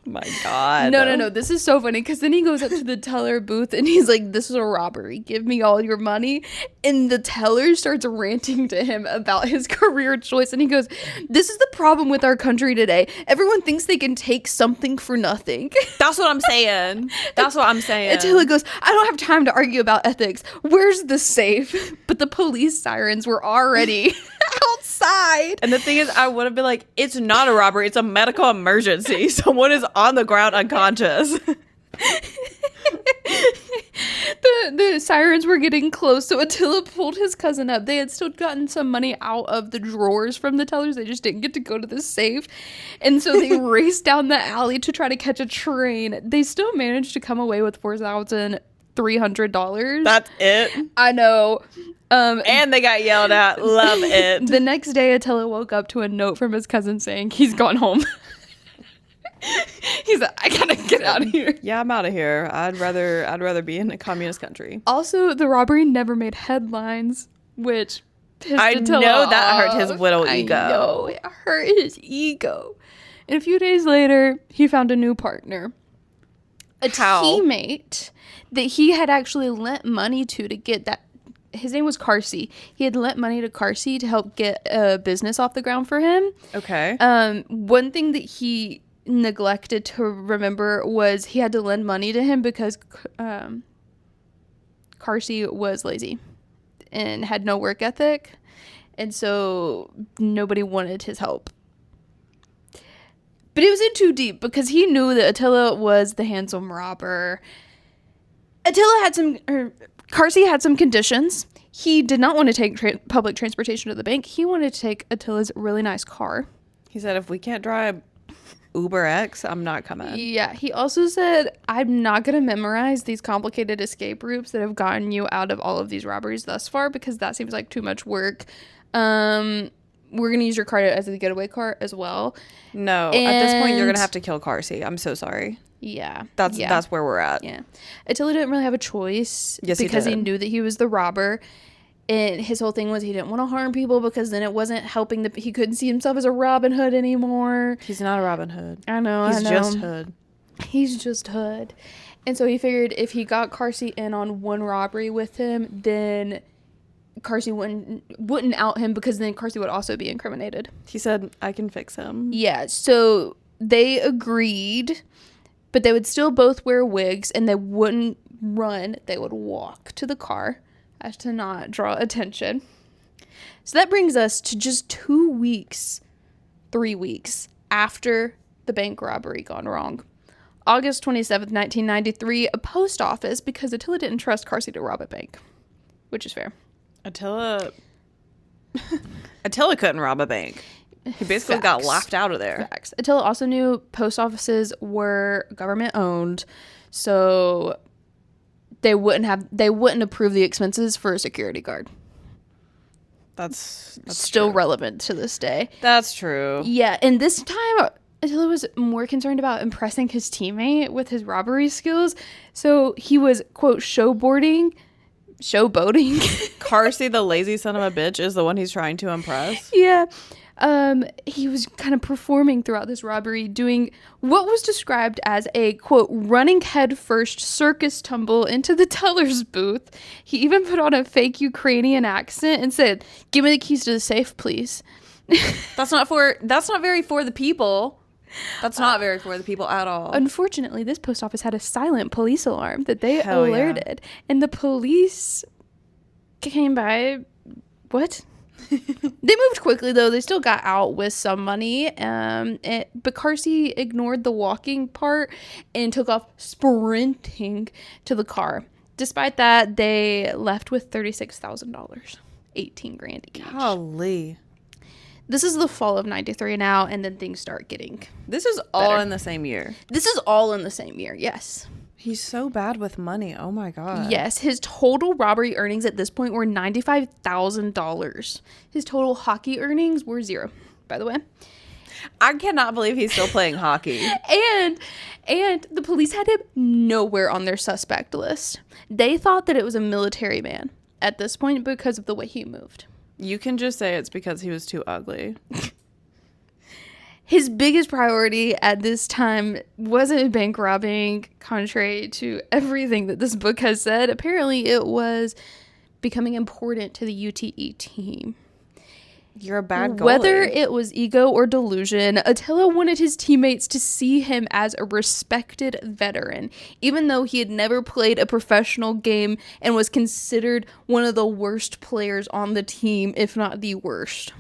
My God. No. This is so funny because then he goes up to the teller booth and he's like, this is a robbery. Give me all your money. And the teller starts ranting to him about his career choice. And he goes, this is the problem with our country today. Everyone thinks they can take something for nothing. That's what I'm saying. Attila goes, I don't have time to argue about ethics. Where's the safe? But the police sirens were already outside. And the thing is, I would have been like, it's not a robbery. It's a medical emergency. Someone is on the ground unconscious. The sirens were getting close, so Attila pulled his cousin up. They had still gotten some money out of the drawers from the tellers. They just didn't get to go to the safe. And so they raced down the alley to try to catch a train. They still managed to come away with $4,300. That's it? I know. And they got yelled at. Love it. The next day, Attila woke up to a note from his cousin saying he's gone home. He's like, I gotta get out of here. Yeah, I'm out of here. I'd rather be in a communist country. Also, the robbery never made headlines, which pissed Attila know that off. hurt his little ego. I know, it hurt his ego. And a few days later, he found a new partner. A teammate that he had actually lent money to get that his name was Carsey. He had lent money to Carsey to help get a business off the ground for him. Okay. One thing that he neglected to remember was he had to lend money to him because Carsey was lazy and had no work ethic, and so nobody wanted his help. But it was in too deep because he knew that Attila was the handsome robber. Carsey had some conditions. He did not want to take public transportation to the bank. He wanted to take Attila's really nice car. He said, if we can't drive Uber X, I'm not coming. Yeah. He also said, I'm not going to memorize these complicated escape routes that have gotten you out of all of these robberies thus far because that seems like too much work. We're going to use your car as a getaway car as well. No, at this point, you're going to have to kill Carsey. I'm so sorry. Yeah. That's where we're at. Yeah. Attila didn't really have a choice. Yes, because he knew that he was the robber. And his whole thing was he didn't want to harm people because then it wasn't helping. He couldn't see himself as a Robin Hood anymore. He's not a Robin Hood. I know. He's just Hood. He's just Hood. And so he figured if he got Carsey in on one robbery with him, then Carsey wouldn't out him because then Carsey would also be incriminated. He said, I can fix him. Yeah. So they agreed. But they would still both wear wigs, and they wouldn't run. They would walk to the car as to not draw attention. So that brings us to just 3 weeks after the bank robbery gone wrong. August 27th, 1993, a post office, because Attila didn't trust Carsey to rob a bank, which is fair. Attila couldn't rob a bank. He basically got laughed out of there. Facts. Attila also knew post offices were government owned, so they wouldn't approve the expenses for a security guard. That's still true. Relevant to this day. That's true. Yeah, and this time Attila was more concerned about impressing his teammate with his robbery skills, so he was, quote, showboating. Carsey, the lazy son of a bitch, is the one he's trying to impress. Yeah. He was kind of performing throughout this robbery, doing what was described as a, quote, running headfirst circus tumble into the teller's booth. He even put on a fake Ukrainian accent and said, "Give me the keys to the safe, please." That's not very for the people. That's not very for the people at all. Unfortunately, this post office had a silent police alarm that they alerted. Yeah. And the police came by. What? They moved quickly, though. They still got out with some money. But Carsey ignored the walking part and took off sprinting to the car. Despite that, they left with $36,000. $18,000 each. Golly. This is the fall of 93 now, and then things start getting This is all in the same year. This is all in the same year, yes. He's so bad with money. Oh, my God. Yes, his total robbery earnings at this point were $95,000. His total hockey earnings were $0, by the way. I cannot believe he's still playing hockey. And the police had him nowhere on their suspect list. They thought that it was a military man at this point because of the way he moved. You can just say it's because he was too ugly. His biggest priority at this time wasn't bank robbing, contrary to everything that this book has said. Apparently, it was becoming important to the UTE team. You're a bad goalie. Whether it was ego or delusion, Attila wanted his teammates to see him as a respected veteran, even though he had never played a professional game and was considered one of the worst players on the team, if not the worst.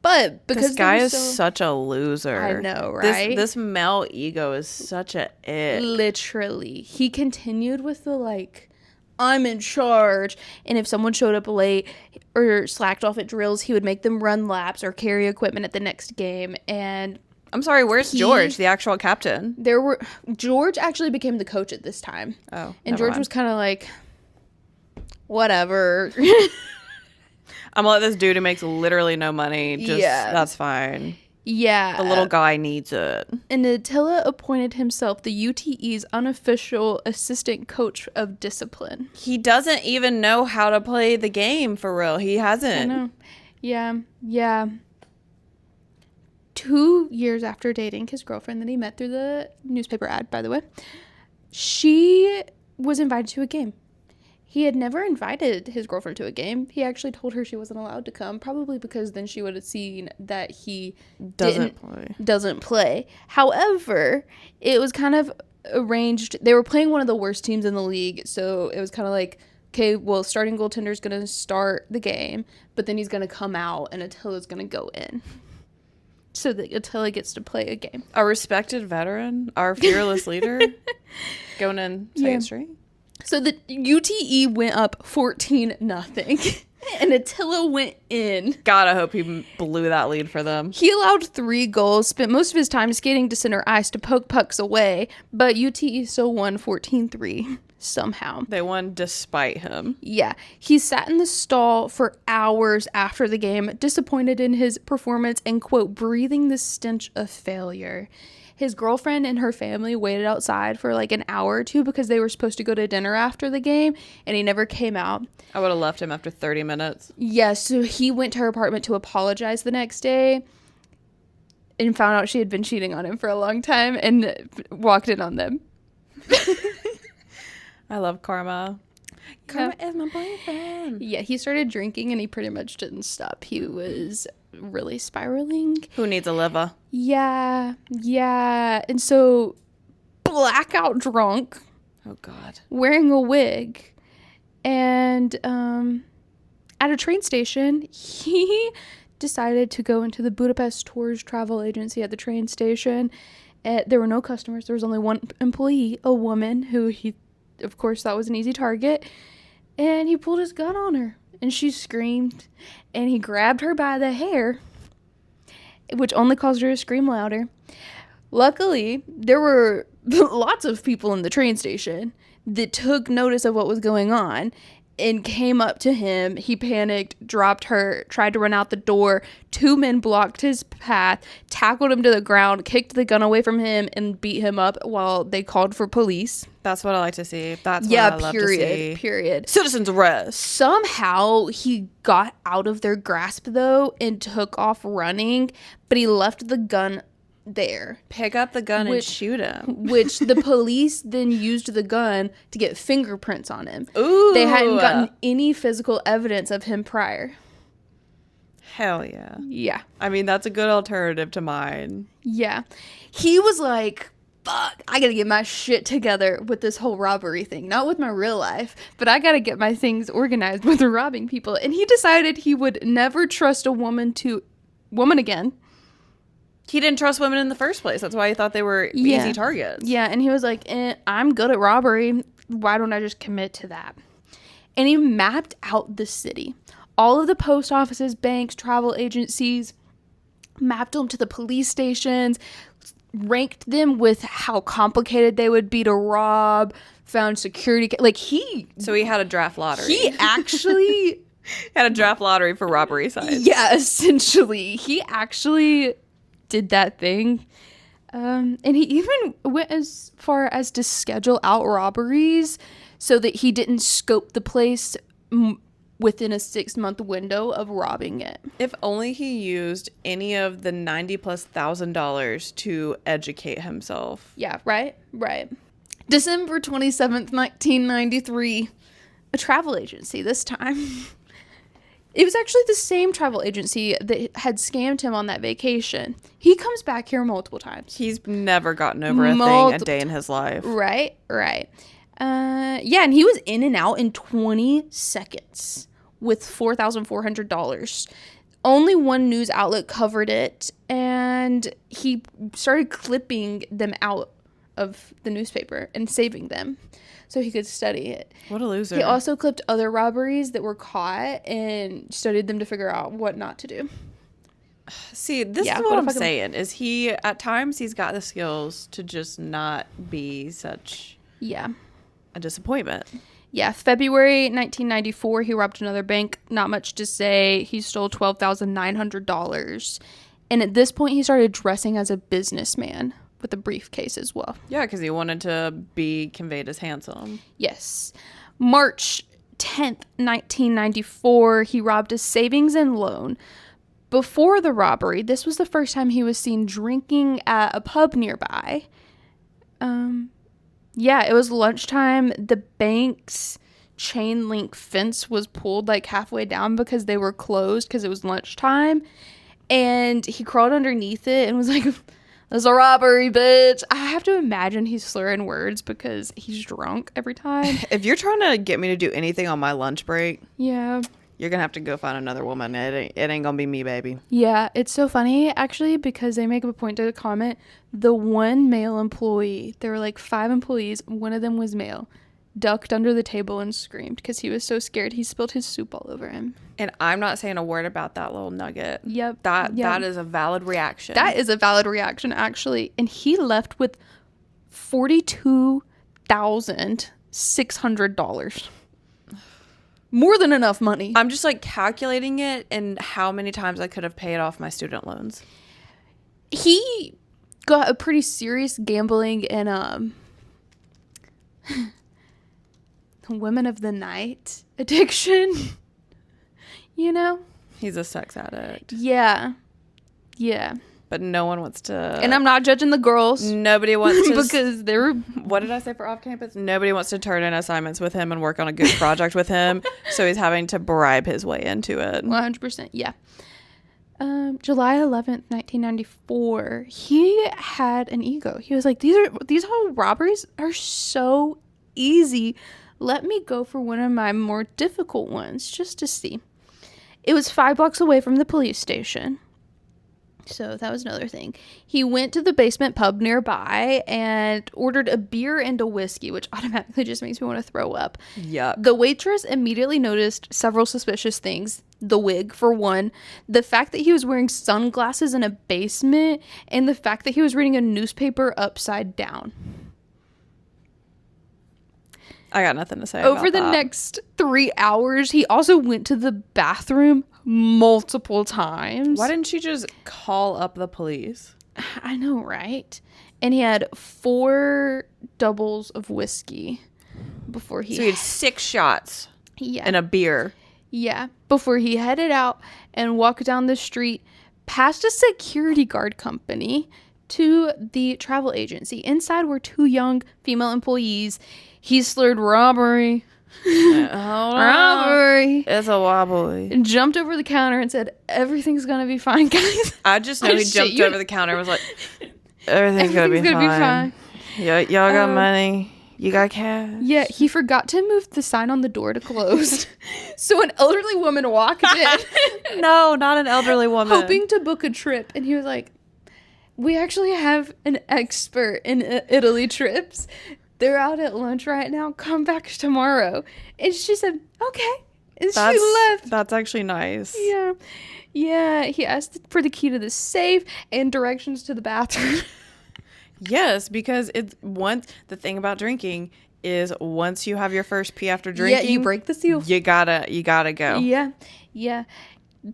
But because this guy is such a loser. I know, right? This male ego is such a ick. Literally. He continued with the I'm in charge. And if someone showed up late or slacked off at drills, he would make them run laps or carry equipment at the next game. And I'm sorry, where's George, the actual captain? George actually became the coach at this time. Oh, and George was kind of like, whatever. I'm gonna let this dude who makes literally no money. That's fine. Yeah. The little guy needs it. And Attila appointed himself the UTE's unofficial assistant coach of discipline. He doesn't even know how to play the game for real. He hasn't. I know. Yeah. 2 years after dating his girlfriend that he met through the newspaper ad, by the way, she was invited to a game. He had never invited his girlfriend to a game. He actually told her she wasn't allowed to come, probably because then she would have seen that he doesn't play. However, it was kind of arranged. They were playing one of the worst teams in the league, so it was kind of like, okay, well, starting goaltender's going to start the game, but then he's going to come out and Attila's going to go in. So that Attila gets to play a game. A respected veteran, our fearless leader, going in second straight. So the UTE went up 14-0, and Attila went in. God, I hope he blew that lead for them. He allowed 3 goals, spent most of his time skating to center ice to poke pucks away, but UTE still won 14-3 somehow. They won despite him. Yeah. He sat in the stall for hours after the game, disappointed in his performance and, quote, breathing the stench of failure. His girlfriend and her family waited outside for like an hour or two because they were supposed to go to dinner after the game, and he never came out. I would have left him after 30 minutes. Yeah, so he went to her apartment to apologize the next day and found out she had been cheating on him for a long time and walked in on them. I love Karma. Karma is my boyfriend. Yeah, he started drinking and he pretty much didn't stop. He was really spiraling. Who needs a liver? Yeah. And so, blackout drunk. Oh, God. Wearing a wig. And at a train station, he decided to go into the Budapest Tours travel agency at the train station. There were no customers. There was only one employee, a woman, who he, of course, thought was an easy target. And he pulled his gun on her. And she screamed. And he grabbed her by the hair, which only caused her to scream louder. Luckily, there were lots of people in the train station that took notice of what was going on and came up to him. He panicked, dropped her, tried to run out the door. 2 men blocked his path, tackled him to the ground, kicked the gun away from him, and beat him up while they called for police. That's what I like to see. That's what I love to see. Period. Citizens arrest. Somehow he got out of their grasp, though, and took off running, but he left the gun there. Pick up the gun and shoot him. Which the police then used the gun to get fingerprints on him. Ooh. They hadn't gotten any physical evidence of him prior. Hell yeah. Yeah. I mean, that's a good alternative to mine. Yeah. He was like, fuck, I gotta get my shit together with this whole robbery thing. Not with my real life, but I gotta get my things organized with robbing people. And he decided he would never trust a woman again. He didn't trust women in the first place. That's why he thought they were easy targets. Yeah, and he was like, I'm good at robbery. Why don't I just commit to that? And he mapped out the city. All of the post offices, banks, travel agencies, mapped them to the police stations, ranked them with how complicated they would be to rob, found security. So he had a draft lottery. He actually had a draft lottery for robbery sites. Yeah, essentially. He actually did that thing. And he even went as far as to schedule out robberies so that he didn't scope the place within a 6-month window of robbing it. If only he used any of the $90,000+ to educate himself. Yeah, right. December 27th, 1993, a travel agency this time. It was actually the same travel agency that had scammed him on that vacation. He comes back here multiple times. He's never gotten over a day in his life. Right. Yeah, and he was in and out in 20 seconds with $4,400. Only one news outlet covered it, and he started clipping them out of the newspaper and saving them so he could study it. What a loser. He also clipped other robberies that were caught and studied them to figure out what not to do. See, this is what I'm saying, is at times he's got the skills to just not be such a disappointment. Yeah, February 1994, he robbed another bank. Not much to say. He stole $12,900. And at this point, he started dressing as a businessman with a briefcase as well. Yeah, because he wanted to be conveyed as handsome. Yes. March 10th, 1994, he robbed a savings and loan. Before the robbery, this was the first time he was seen drinking at a pub nearby. Yeah, it was lunchtime. The bank's chain link fence was pulled like halfway down because they were closed because it was lunchtime. And he crawled underneath it and was like, "There's a robbery, bitch." I have to imagine he's slurring words because he's drunk every time. If you're trying to get me to do anything on my lunch break, Yeah. you're going to have to go find another woman. It ain't going to be me, baby. Yeah, it's so funny, actually, because they make a point to comment. The one male employee, there were like 5 employees, one of them was male, ducked under the table and screamed because he was so scared he spilled his soup all over him. And I'm not saying a word about that little nugget. Yep. That is a valid reaction. That is a valid reaction, actually. And he left with $42,600. More than enough money. I'm just like calculating it and how many times I could have paid off my student loans. He got a pretty serious gambling and women of the night addiction. You know? He's a sex addict. Yeah. But no one wants to. And I'm not judging the girls. Nobody wants to. Because they're. What did I say for off campus? Nobody wants to turn in assignments with him and work on a good project with him. So he's having to bribe his way into it. 100%. Yeah. July 11th, 1994. He had an ego. He was like, these whole robberies are so easy. Let me go for one of my more difficult ones just to see. It was 5 blocks away from the police station. So that was another thing. He went to the basement pub nearby and ordered a beer and a whiskey, which automatically just makes me want to throw up. Yuck. The waitress immediately noticed several suspicious things. The wig, for one. The fact that he was wearing sunglasses in a basement. And the fact that he was reading a newspaper upside down. I got nothing to say Over about the that. next 3 hours, he also went to the bathroom multiple times. Why didn't you just call up the police? I know, right? And he had 4 doubles of whiskey before he... So he had 6 shots Yeah. and a beer. Yeah. Before he headed out and walked down the street past a security guard company to the travel agency. Inside were 2 young female employees. He slurred robbery. Robbery. It's a wobbly. And jumped over the counter and said, "Everything's going to be fine, guys." I just know he jumped over the counter and was like, everything's gonna be fine. Y'all got money. You got cash. Yeah, he forgot to move the sign on the door to closed. So an elderly woman walked in. No, not an elderly woman. Hoping to book a trip. And he was like, "We actually have an expert in Italy trips. They're out at lunch right now. Come back tomorrow." And she said, "Okay." And she left. That's actually nice. Yeah. Yeah. He asked for the key to the safe and directions to the bathroom. Yes, because the thing about drinking is once you have your first pee after drinking, Yeah, you break the seal. You gotta go. Yeah. Yeah.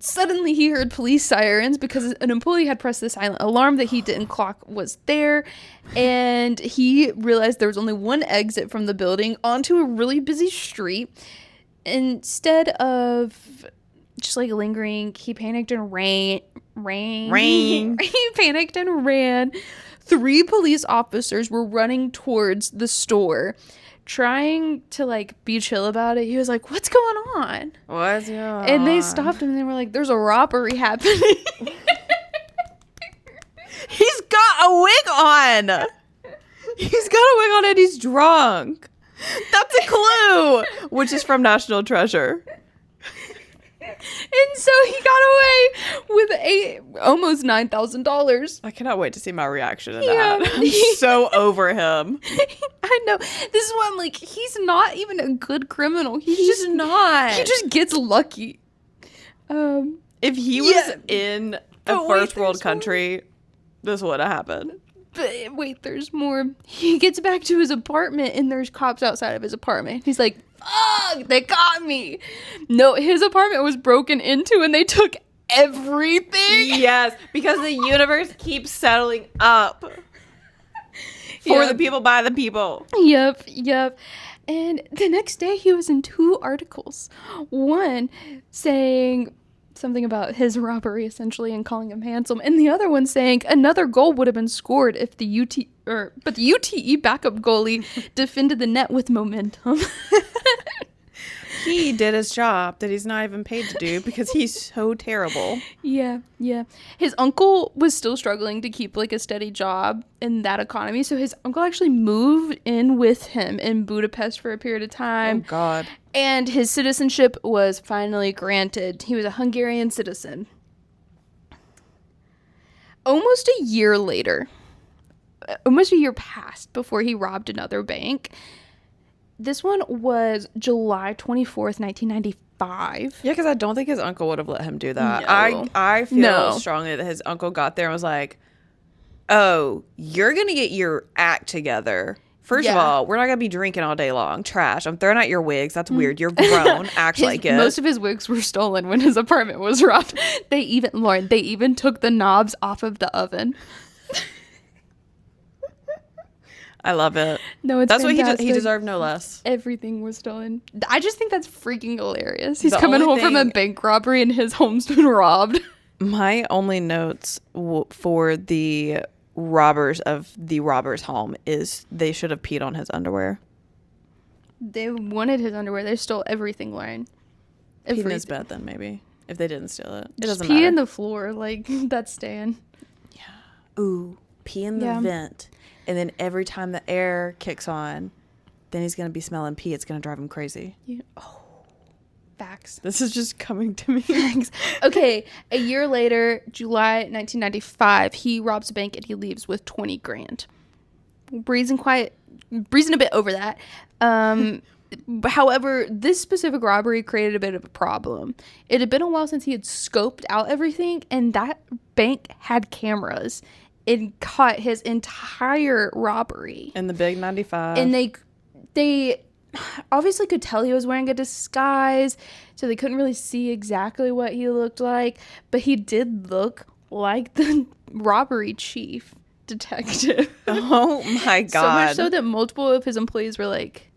Suddenly he heard police sirens because an employee had pressed the silent alarm that he didn't clock was there. And he realized there was only one exit from the building onto a really busy street. Instead of just like lingering, he panicked and ran. He panicked and ran. 3 police officers were running towards the store, trying to like be chill about it. He was like, "What's going on?" What's going on? And they stopped him and they were like, "There's a robbery happening." He's got a wig on. He's got a wig on and he's drunk. That's a clue. Which is from National Treasure. And so he got away with almost $9,000. I cannot wait to see my reaction to Yeah. that. I'm so over him. I know. This is why I'm like, he's not even a good criminal. He's just not. He just gets lucky. If he was in a first world country, this would have happened. But wait, there's more. He gets back to his apartment and there's cops outside of his apartment. He's like, "Fuck, they got me." No, his apartment was broken into and they took everything. Yes, because the universe keeps settling up for the people, by the people. Yep. And the next day he was in 2 articles. One saying something about his robbery essentially and calling him handsome, and the other one saying another goal would have been scored if the UTE backup goalie defended the net with momentum. he did his job that he's not even paid to do because he's so terrible. Yeah. His uncle was still struggling to keep like a steady job in that economy. So his uncle actually moved in with him in Budapest for a period of time. Oh, God. And his citizenship was finally granted. He was a Hungarian citizen. Almost a year passed before he robbed another bank. This one was July 24th, 1995. Yeah, because I don't think his uncle would have let him do that. No. I feel strongly that his uncle got there and was like, oh, you're going to get your act together. First of all, we're not going to be drinking all day long. Trash. I'm throwing out your wigs. That's weird. You're grown. Act like it. Most of his wigs were stolen when his apartment was robbed. They even took the knobs off of the oven. I love it. No, it's that's fantastic. what he deserved, no less. Everything was stolen. I just think that's freaking hilarious. He's coming home from a bank robbery and his home's been robbed. My only notes for the robbers of the robber's home is they should have peed on his underwear. They wanted his underwear. They stole everything, Lauren. Peed in his bed, then maybe, if they didn't steal it. It just doesn't pee matter. in the floor, like that's Stan. Yeah. Ooh, pee in the vent. And then every time the air kicks on, then he's going to be smelling pee. It's going to drive him crazy. Yeah. Oh, facts. This is just coming to me. Facts. Okay, a year later, July 1995, he robs a bank and he leaves with 20 grand. Breezing a bit over that. However, this specific robbery created a bit of a problem. It had been a while since he had scoped out everything, and that bank had cameras. It caught his entire robbery. In the big 95. And they obviously could tell he was wearing a disguise, so they couldn't really see exactly what he looked like. But he did look like the robbery chief detective. Oh my God. So much so that multiple of his employees were like,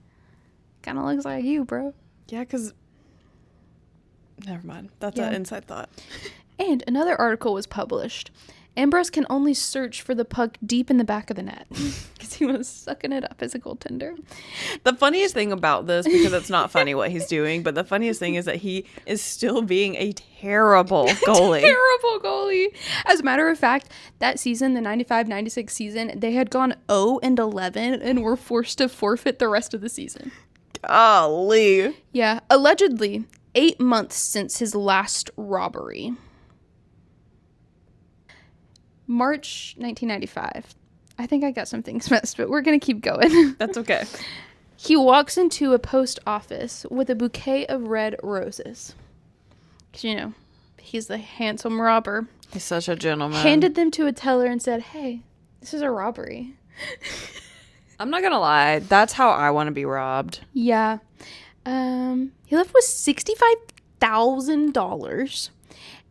kind of looks like you, bro. Yeah, because... Never mind. That's an inside thought. And another article was published. Ambrus can only search for the puck deep in the back of the net because he was sucking it up as a goaltender. The funniest thing about this, because it's not funny what he's doing, but the funniest thing is that he is still being a terrible goalie. Terrible goalie. As a matter of fact, that season, the 95-96 season, they had gone 0-11 and were forced to forfeit the rest of the season. Golly. Yeah, allegedly 8 months since his last robbery. March 1995. I think I got some things messed, but we're going to keep going. That's okay. He walks into a post office with a bouquet of red roses. Because, you know, he's the handsome robber. He's such a gentleman. Handed them to a teller and said, hey, this is a robbery. I'm not going to lie. That's how I want to be robbed. Yeah. He left with $65,000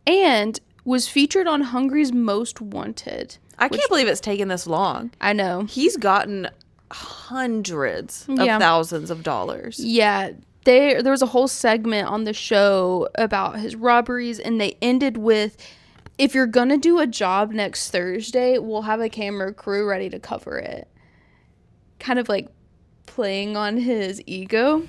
and was featured on Hungary's Most Wanted. I can't believe it's taken this long. I know. He's gotten hundreds of thousands of dollars. Yeah. There was a whole segment on the show about his robberies, and they ended with, if you're going to do a job next Thursday, we'll have a camera crew ready to cover it. Kind of like playing on his ego.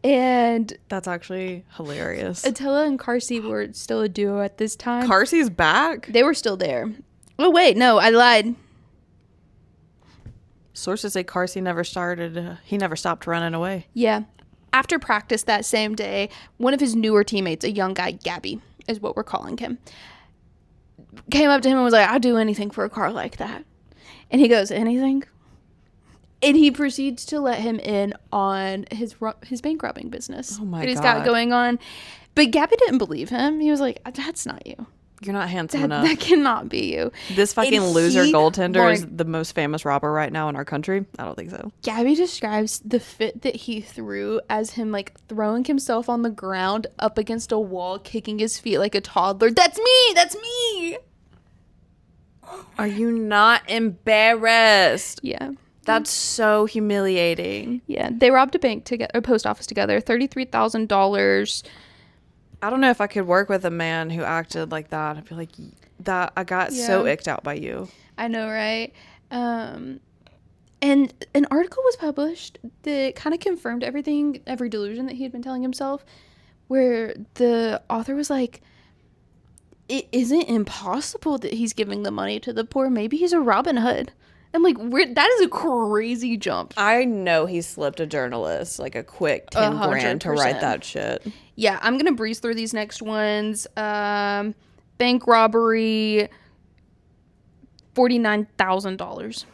And that's actually hilarious. Attila and Carsey were still a duo at this time. Carsey's back? They were still there. Oh, wait. No, I lied. Sources say Carsey never he never stopped running away. Yeah. After practice that same day, one of his newer teammates, a young guy, Gabby, is what we're calling him, came up to him and was like, I'd do anything for a car like that. And he goes, anything? And he proceeds to let him in on his bank robbing business that he's got going on. But Gabby didn't believe him. He was like, that's not you. You're not handsome enough. That cannot be you. This fucking loser goaltender is the most famous robber right now in our country? I don't think so. Gabby describes the fit that he threw as him like throwing himself on the ground up against a wall, kicking his feet like a toddler. That's me! That's me! Are you not embarrassed? Yeah. That's so humiliating. Yeah, they robbed a post office together, $33,000. I don't know if I could work with a man who acted like that. I feel like that I got so icked out by you. I know, right? And an article was published that kind of confirmed every delusion that he had been telling himself, where the author was like, it isn't impossible that he's giving the money to the poor. Maybe he's a Robin Hood. I'm like, that is a crazy jump. I know he slipped a journalist like a quick 10 grand to write that shit. Yeah, I'm going to breeze through these next ones. Bank robbery, $49,000.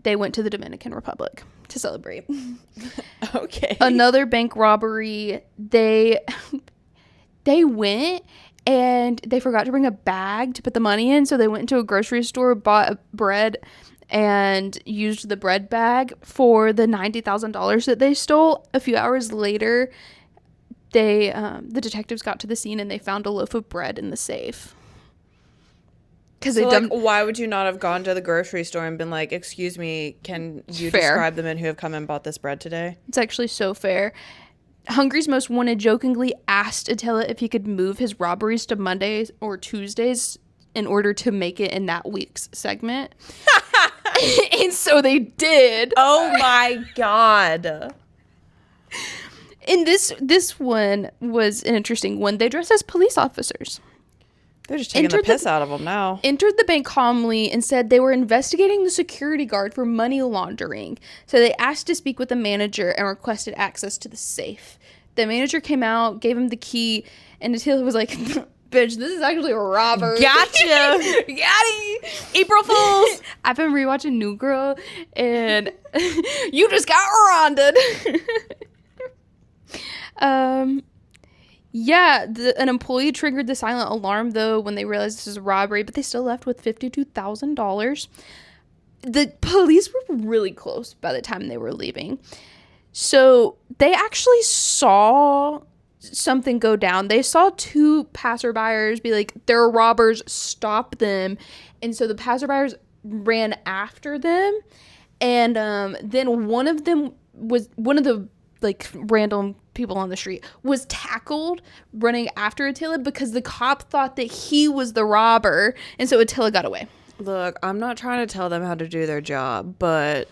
They went to the Dominican Republic to celebrate. Okay. Another bank robbery, they went and they forgot to bring a bag to put the money in, so they went into a grocery store, bought bread, and used the bread bag for the $90,000 that they stole. A few hours later, the detectives got to the scene and they found a loaf of bread in the safe. Why would you not have gone to the grocery store and been like, excuse me, can you describe the men who have come and bought this bread today? It's actually so fair. Hungary's Most Wanted jokingly asked Attila if he could move his robberies to Mondays or Tuesdays in order to make it in that week's segment. And so they did. Oh my God. And this one was an interesting one. They dressed as police officers. They're just taking the piss out of them now. Entered the bank calmly and said they were investigating the security guard for money laundering. So they asked to speak with the manager and requested access to the safe. The manager came out, gave him the key, and Attila was like, bitch, this is actually a robber. Gotcha. Got him. April Fools. I've been rewatching New Girl, and you just got ronded. Yeah, an employee triggered the silent alarm, though, when they realized this was a robbery, but they still left with $52,000. The police were really close by the time they were leaving. So they actually saw something go down. They saw two passerbyers be like, there are robbers, stop them. And so the passerbyers ran after them. And then one of the like random people on the street was tackled running after Attila because the cop thought that he was the robber, and so Attila got away. Look, I'm not trying to tell them how to do their job, but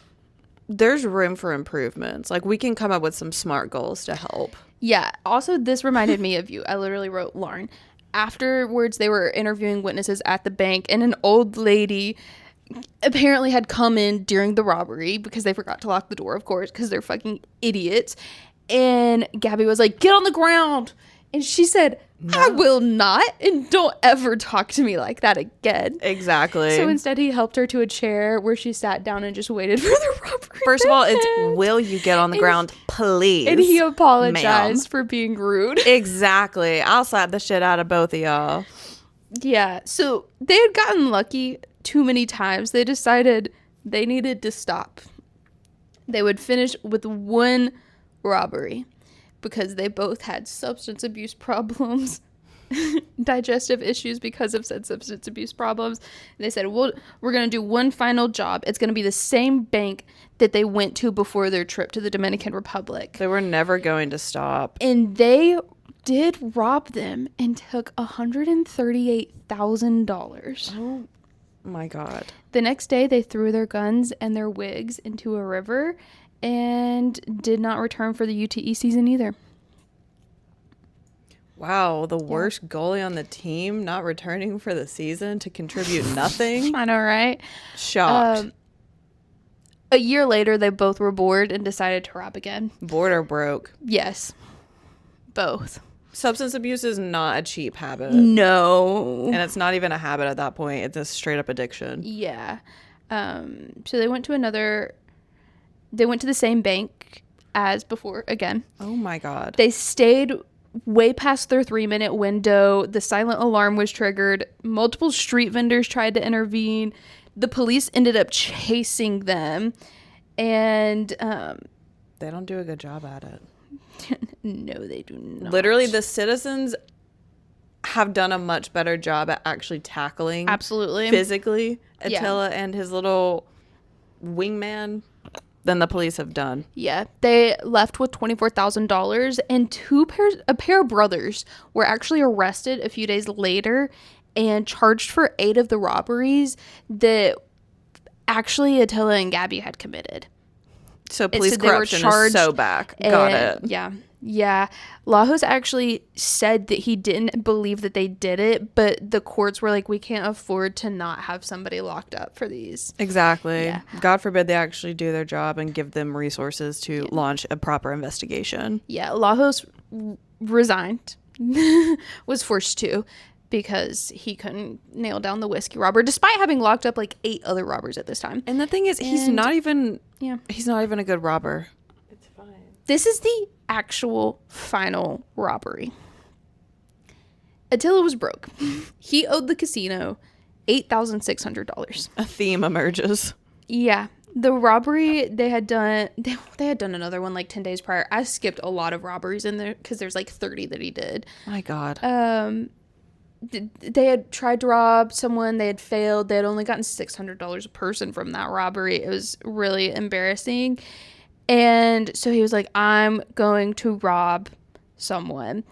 there's room for improvements. Like, we can come up with some SMART goals to help. Yeah. Also, this reminded me of you. I literally wrote, Lauren. Afterwards, they were interviewing witnesses at the bank, and an old lady apparently had come in during the robbery because they forgot to lock the door, of course, because they're fucking idiots. And Gabby was like, get on the ground. And she said, no. I will not. And don't ever talk to me like that again. Exactly. So instead, he helped her to a chair where she sat down and just waited for the robbery. First of all, it's, will you get on the ground, please? And he apologized for being rude. Exactly. I'll slap the shit out of both of y'all. Yeah. So they had gotten lucky too many times. They decided they needed to stop. They would finish with one robbery because they both had substance abuse problems, digestive issues because of said substance abuse problems. And they said, well, we're going to do one final job. It's going to be the same bank that they went to before their trip to the Dominican Republic. They were never going to stop. And they did rob them and took $138,000. Oh my God. The next day, they threw their guns and their wigs into a river and did not return for the UTE season either. Wow, the worst goalie on the team not returning for the season to contribute nothing? I know, right? Shocked. A year later, they both were bored and decided to rob again. Bored or broke? Yes. Both. Substance abuse is not a cheap habit. No. And it's not even a habit at that point. It's a straight up addiction. Yeah. So they went to the same bank as before again. Oh my God. They stayed way past their 3-minute window. The silent alarm was triggered. Multiple street vendors tried to intervene. The police ended up chasing them. And they don't do a good job at it. No, they do not. Literally, the citizens have done a much better job at actually tackling physically Attila and his little wingman than the police have done. Yeah, they left with $24,000, and a pair of brothers were actually arrested a few days later and charged for 8 of the robberies that actually Attila and Gabby had committed. So police corruption is so back. Got it. Yeah. Yeah. Lajos actually said that he didn't believe that they did it, but the courts were like, we can't afford to not have somebody locked up for these. Exactly. Yeah. God forbid they actually do their job and give them resources to launch a proper investigation. Yeah. Lajos resigned, was forced to, because he couldn't nail down the whiskey robber, despite having locked up like 8 other robbers at this time. And the thing is, he's not even a good robber. It's fine. This is the actual final robbery. Attila was broke. He owed the casino $8,600. A theme emerges. Yeah. The robbery they had done another one like 10 days prior. I skipped a lot of robberies in there because there's like 30 that he did. My God. They had tried to rob someone. They had failed. They had only gotten $600 a person from that robbery. It was really embarrassing. And so he was like, I'm going to rob someone.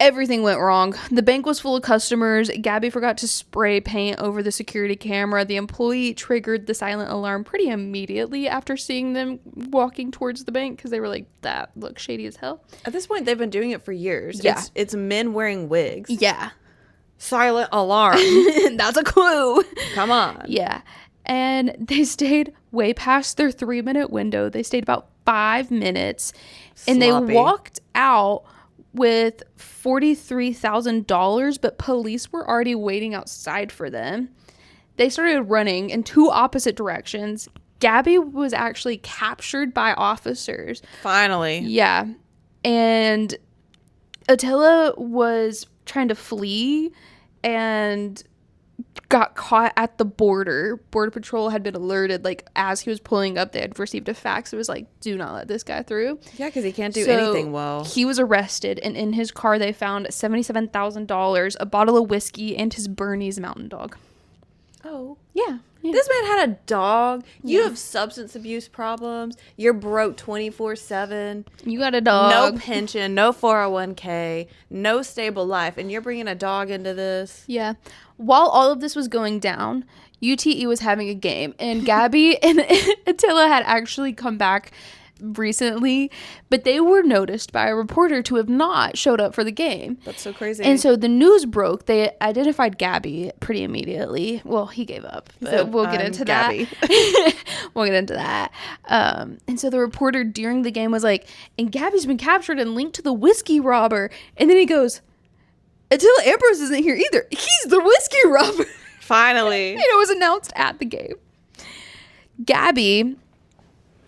Everything went wrong. The bank was full of customers. Gabby forgot to spray paint over the security camera. The employee triggered the silent alarm pretty immediately after seeing them walking towards the bank because they were like, that looks shady as hell. At this point, they've been doing it for years. Yeah. It's men wearing wigs. Yeah. Silent alarm. That's a clue. Come on. Yeah. And they stayed way past their 3-minute window. They stayed about 5 minutes. And they walked out with $43,000, but police were already waiting outside for them. They started running in 2 opposite directions. Gabby was actually captured by officers. Finally. Yeah. And Attila was trying to flee and got caught at the border. Border Patrol had been alerted, like, as he was pulling up, they had received a fax. It was like, do not let this guy through. Yeah, because he can't do anything well. He was arrested, and in his car, they found $77,000, a bottle of whiskey, and his Bernese Mountain Dog. Oh. Yeah. This man had a dog. You have substance abuse problems. You're broke 24/7. You got a dog. No pension, no 401k, no stable life. And you're bringing a dog into this. Yeah. While all of this was going down, UTE was having a game. And Gabby and Attila had actually come back recently, but they were noticed by a reporter to have not showed up for the game. That's so crazy. And so the news broke. They identified Gabby pretty immediately. Well, he gave up, but we'll get into Gabby. that. We'll get into that. And so the reporter during the game was like, and Gabby's been captured and linked to the whiskey robber. And then he goes, Attilas Ambrus isn't here either. He's the whiskey robber. Finally. And it was announced at the game. Gabby,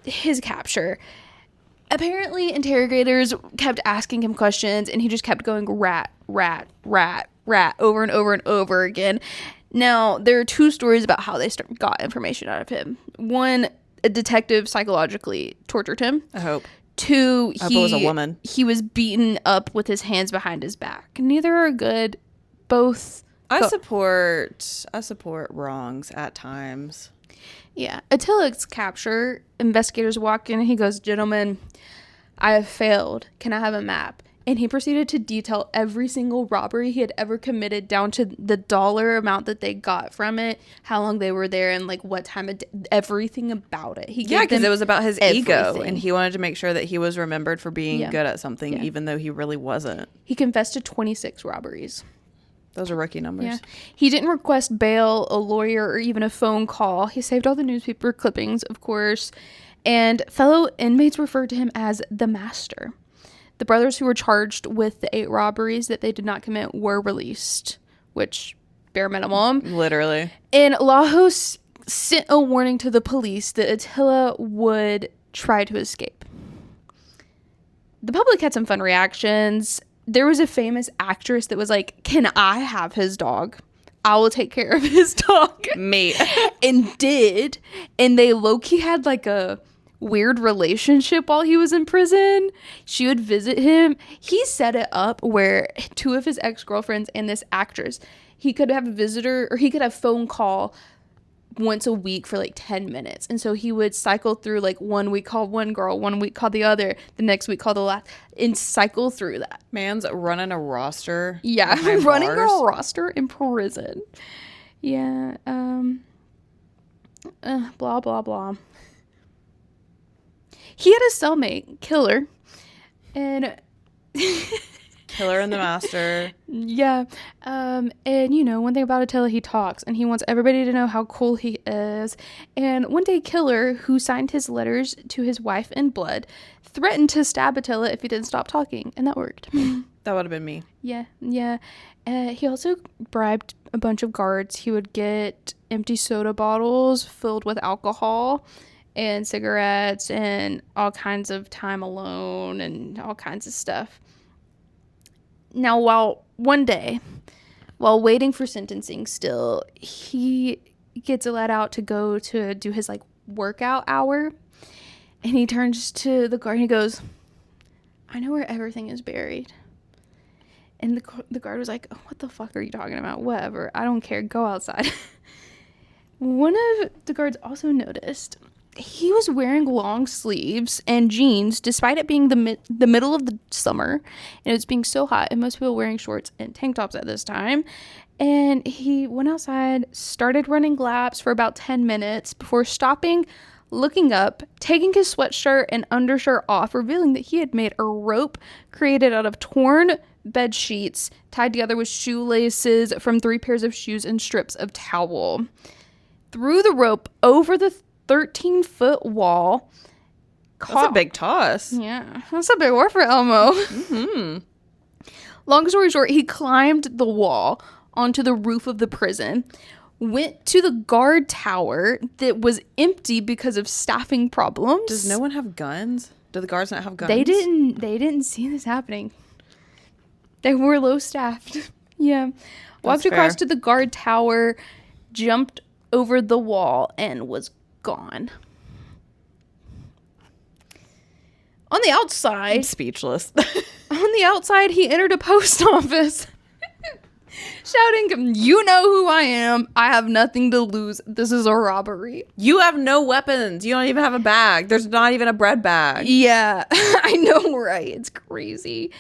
his capture, apparently interrogators kept asking him questions and he just kept going rat, rat, rat, rat over and over and over again. Now, there are 2 stories about how they got information out of him. One, a detective psychologically tortured him. I hope. 2, I hope it was a woman. He was beaten up with his hands behind his back. Neither are good. Both. I support wrongs at times. Yeah. Attila's capture, investigators walk in and he goes, gentlemen, I have failed. Can I have a map? And he proceeded to detail every single robbery he had ever committed down to the dollar amount that they got from it, how long they were there, and like what time of day, everything about it. Because it was about his ego and he wanted to make sure that he was remembered for being good at something, even though he really wasn't. He confessed to 26 robberies. Those are rookie numbers. Yeah. He didn't request bail, a lawyer, or even a phone call. He saved all the newspaper clippings, of course. And fellow inmates referred to him as the master. The brothers who were charged with the 8 robberies that they did not commit were released, which, bare minimum. Literally. And Lajos sent a warning to the police that Attila would try to escape. The public had some fun reactions. There was a famous actress that was like, can I have his dog? I will take care of his dog. Me. And did. And they low-key had like a weird relationship while he was in prison. She would visit him. He set it up where 2 of his ex-girlfriends and this actress, he could have a visitor or he could have phone call once a week for like 10 minutes. And so he would cycle through, like, 1 week call one girl, 1 week call the other, the next week call the last, and cycle through that. Man's running a roster. Yeah, running a roster in prison. Yeah. Blah, blah, blah. He had a cellmate, Killer. And... Killer and the Master. Yeah. And, one thing about Attila, he talks. And he wants everybody to know how cool he is. And one day, Killer, who signed his letters to his wife in blood, threatened to stab Attila if he didn't stop talking. And that worked. That would have been me. Yeah. He also bribed a bunch of guards. He would get empty soda bottles filled with alcohol and cigarettes and all kinds of time alone and all kinds of stuff. Now, one day, while waiting for sentencing still, he gets let out to go to do his, workout hour. And he turns to the guard and he goes, "I know where everything is buried." And the guard was like, "What the fuck are you talking about? Whatever. I don't care. Go outside." One of the guards also noticed he was wearing long sleeves and jeans despite it being the middle of the summer and it was being so hot and most people wearing shorts and tank tops at this time. And he went outside, started running laps for about 10 minutes before stopping, looking up, taking his sweatshirt and undershirt off, revealing that he had made a rope created out of torn bed sheets tied together with shoelaces from 3 pairs of shoes and strips of towel. Threw the rope over the 13-foot wall. That's a big toss. Yeah, that's a big word for Elmo. Mm-hmm. Long story short, he climbed the wall onto the roof of the prison, went to the guard tower that was empty because of staffing problems. Does no one have guns? Do the guards not have guns? They didn't see this happening. They were low staffed. Yeah. Walked across to the guard tower, jumped over the wall, and was gone. On the outside... I'm speechless. On the outside, he entered a post office, shouting, "You know who I am. I have nothing to lose. This is a robbery." You have no weapons. You don't even have a bag. There's not even a bread bag. Yeah, I know, right? It's crazy.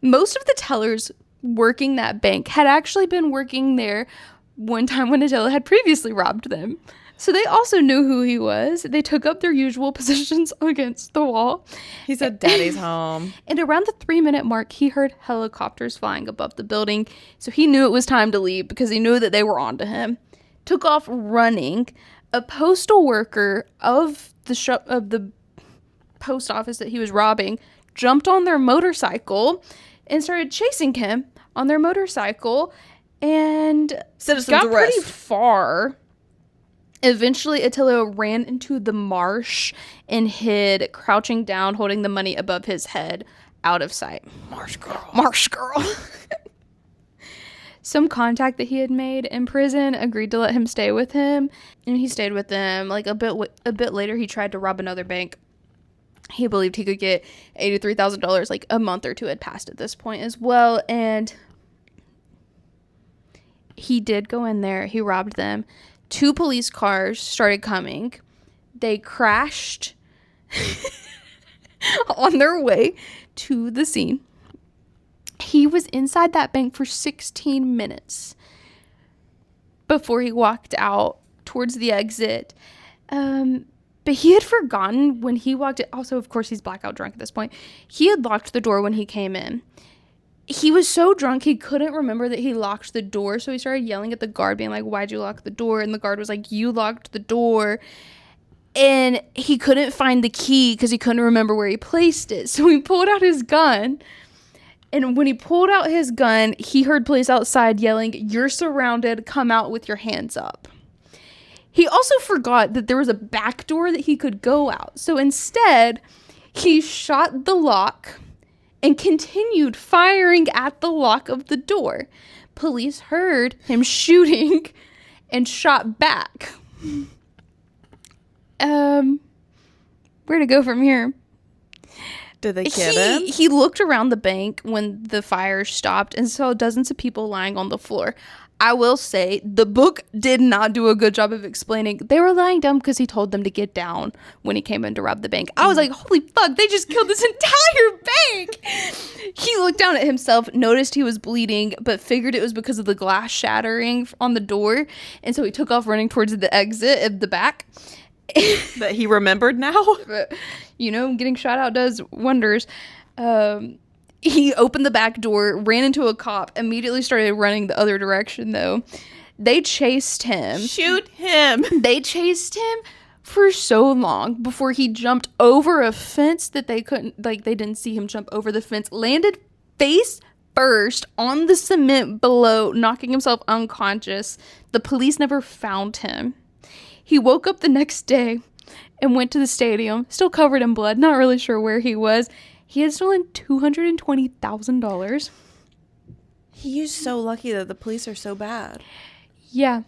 Most of the tellers working that bank had actually been working there one time when Attila had previously robbed them. So they also knew who he was. They took up their usual positions against the wall. He said, "Daddy's home." And around the 3-minute mark, he heard helicopters flying above the building. So he knew it was time to leave because he knew that they were onto him. Took off running. A postal worker of the post office that he was robbing jumped on their motorcycle and started chasing him on their motorcycle and Citizens got arrest. pretty far. Eventually, Attila ran into the marsh and hid, crouching down, holding the money above his head, out of sight. Marsh girl. Marsh girl. Some contact that he had made in prison agreed to let him stay with him, and he stayed with them. A bit later, he tried to rob another bank. He believed he could get $83,000. A month or two had passed at this point as well, and he did go in there. He robbed them. 2 police cars started coming. They crashed on their way to the scene. He was inside that bank for 16 minutes before he walked out towards the exit. But he had forgotten when he walked in. Also, of course, he's blackout drunk at this point. He had locked the door when he came in. He was so drunk he couldn't remember that he locked the door, so he started yelling at the guard, being like, "Why'd you lock the door?" And the guard was like, "You locked the door." And he couldn't find the key because he couldn't remember where he placed it. So he pulled out his gun. And when he pulled out his gun, he heard police outside yelling, "You're surrounded. Come out with your hands up." He also forgot that there was a back door that he could go out. So instead, he shot the lock and continued firing at the lock of the door. Police heard him shooting and shot back. Where to go from here? Did they kid him? He looked around the bank when the fire stopped and saw dozens of people lying on the floor. I will say the book did not do a good job of explaining. They were lying down because he told them to get down when he came in to rob the bank. I was like, holy fuck, they just killed this entire bank. He looked down at himself, noticed he was bleeding, but figured it was because of the glass shattering on the door. And so he took off running towards the exit of the back. That he remembered now? But, getting shot out does wonders. He opened the back door, ran into a cop, immediately started running the other direction, though. They chased him. Shoot him. They chased him for so long before he jumped over a fence that they didn't see him jump over the fence, landed face first on the cement below, knocking himself unconscious. The police never found him. He woke up the next day and went to the stadium, still covered in blood, not really sure where he was. He had stolen $220,000. He is so lucky that the police are so bad. Yeah.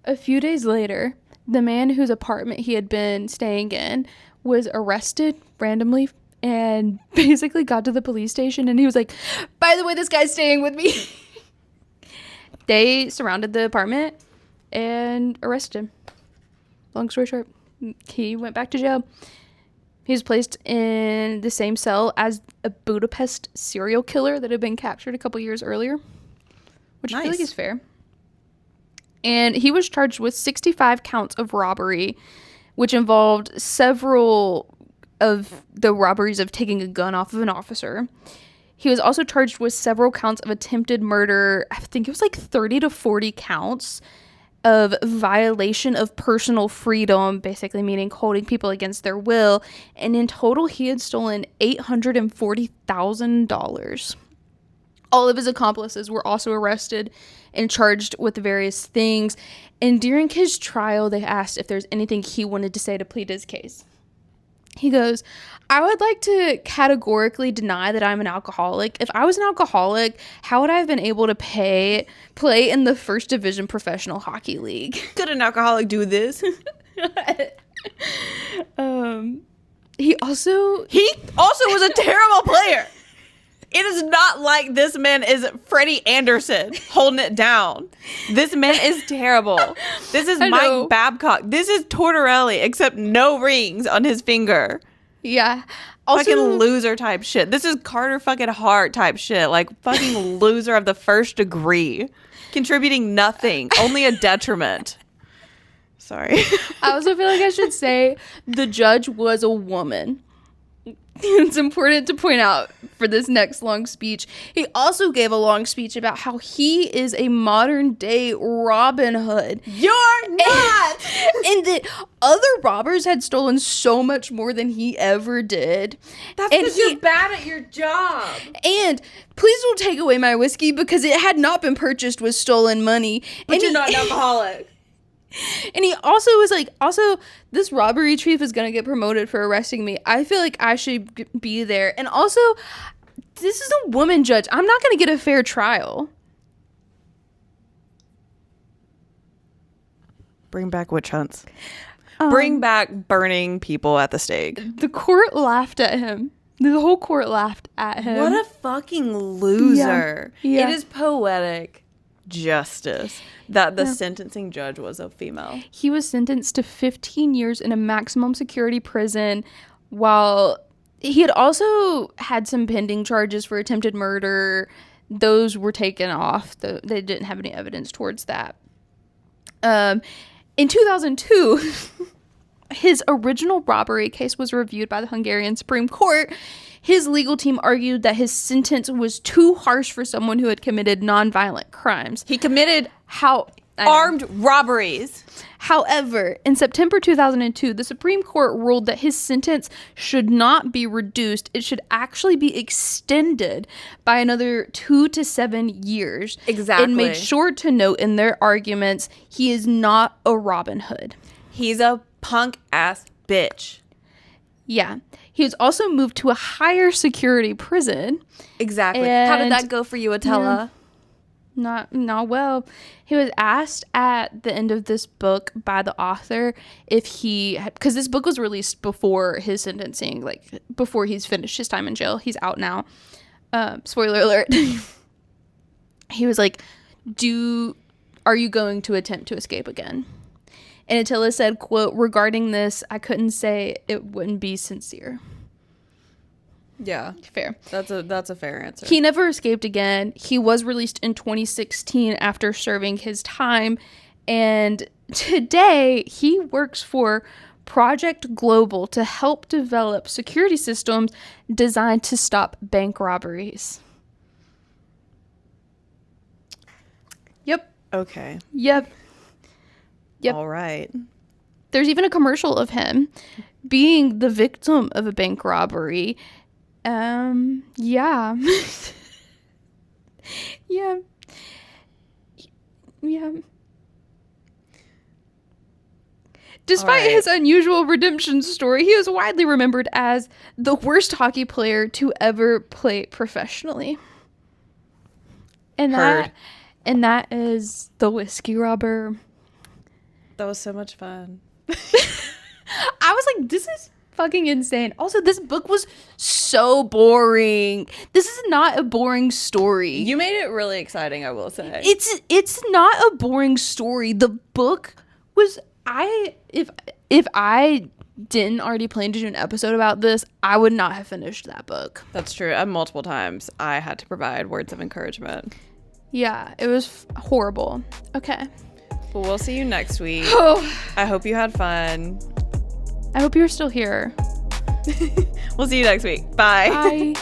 A few days later, the man whose apartment he had been staying in was arrested randomly and basically got to the police station and he was like, by the way, this guy's staying with me. They surrounded the apartment and arrested him. Long story short, he went back to jail. He was placed in the same cell as a Budapest serial killer that had been captured a couple years earlier, which I feel like is fair. And he was charged with 65 counts of robbery, which involved several of the robberies of taking a gun off of an officer. He was also charged with several counts of attempted murder. I think it was like 30 to 40 counts of violation of personal freedom, basically meaning holding people against their will. And in total, he had stolen $840,000. All of his accomplices were also arrested and charged with various things. And during his trial, they asked if there's anything he wanted to say to plead his case. He goes, I would like to categorically deny that I'm an alcoholic. If I was an alcoholic, how would I have been able to play in the first division professional hockey league? Could an alcoholic do this? He also was a terrible player. It is not like this man is Freddie Anderson holding it down. This man is terrible. This is Mike Babcock. This is Tortorelli, except no rings on his finger. Yeah. Also, fucking loser type shit. This is Carter fucking Hart type shit. Like fucking loser of the first degree. Contributing nothing. Only a detriment. Sorry. I also feel like I should say the judge was a woman. It's important to point out for this next long speech. He also gave a long speech about how he is a modern day Robin Hood. You're not! And that other robbers had stolen so much more than he ever did. That's because you're bad at your job. And please don't take away my whiskey because it had not been purchased with stolen money. But you're not an alcoholic. And he also was like, this robbery chief is going to get promoted for arresting me. I feel like I should be there. And also, this is a woman judge. I'm not going to get a fair trial. Bring back witch hunts. Bring back burning people at the stake. The court laughed at him. The whole court laughed at him. What a fucking loser. Yeah. It is poetic justice that the sentencing judge was a female. He was sentenced to 15 years in a maximum security prison, while he had also had some pending charges for attempted murder. Those were taken off. They didn't have any evidence towards that. In 2002, his original robbery case was reviewed by the Hungarian Supreme Court. His legal team argued that his sentence was too harsh for someone who had committed nonviolent crimes. He committed armed robberies. However, in September 2002, the Supreme Court ruled that his sentence should not be reduced. It should actually be extended by another 2 to 7 years. Exactly. And made sure to note in their arguments, he is not a Robin Hood. He's a punk ass bitch. Yeah. He was also moved to a higher security prison. Exactly. How did that go for you, Attila? Not well. He was asked at the end of this book by the author if he, because this book was released before his sentencing, like before he's finished his time in jail. He's out now. Spoiler alert. He was like, are you going to attempt to escape again? And Attilas said, quote, regarding this, I couldn't say it wouldn't be sincere. Yeah. Fair. That's a fair answer. He never escaped again. He was released in 2016 after serving his time. And today he works for Project Global to help develop security systems designed to stop bank robberies. Yep. Okay. Yep. All right. There's even a commercial of him being the victim of a bank robbery. Yeah. Yeah. Yeah. Despite his unusual redemption story, he was widely remembered as the worst hockey player to ever play professionally. And that is The Whiskey Robber. That was so much fun. I was like, this is fucking insane. Also, this book was so boring. This is not a boring story. You made it really exciting, I will say. It's not a boring story. The book was, if I didn't already plan to do an episode about this, I would not have finished that book. That's true. Multiple times I had to provide words of encouragement. Yeah, it was horrible. Okay. Well, we'll see you next week. I hope you had fun. I hope you're still here. We'll see you next week. Bye. Bye.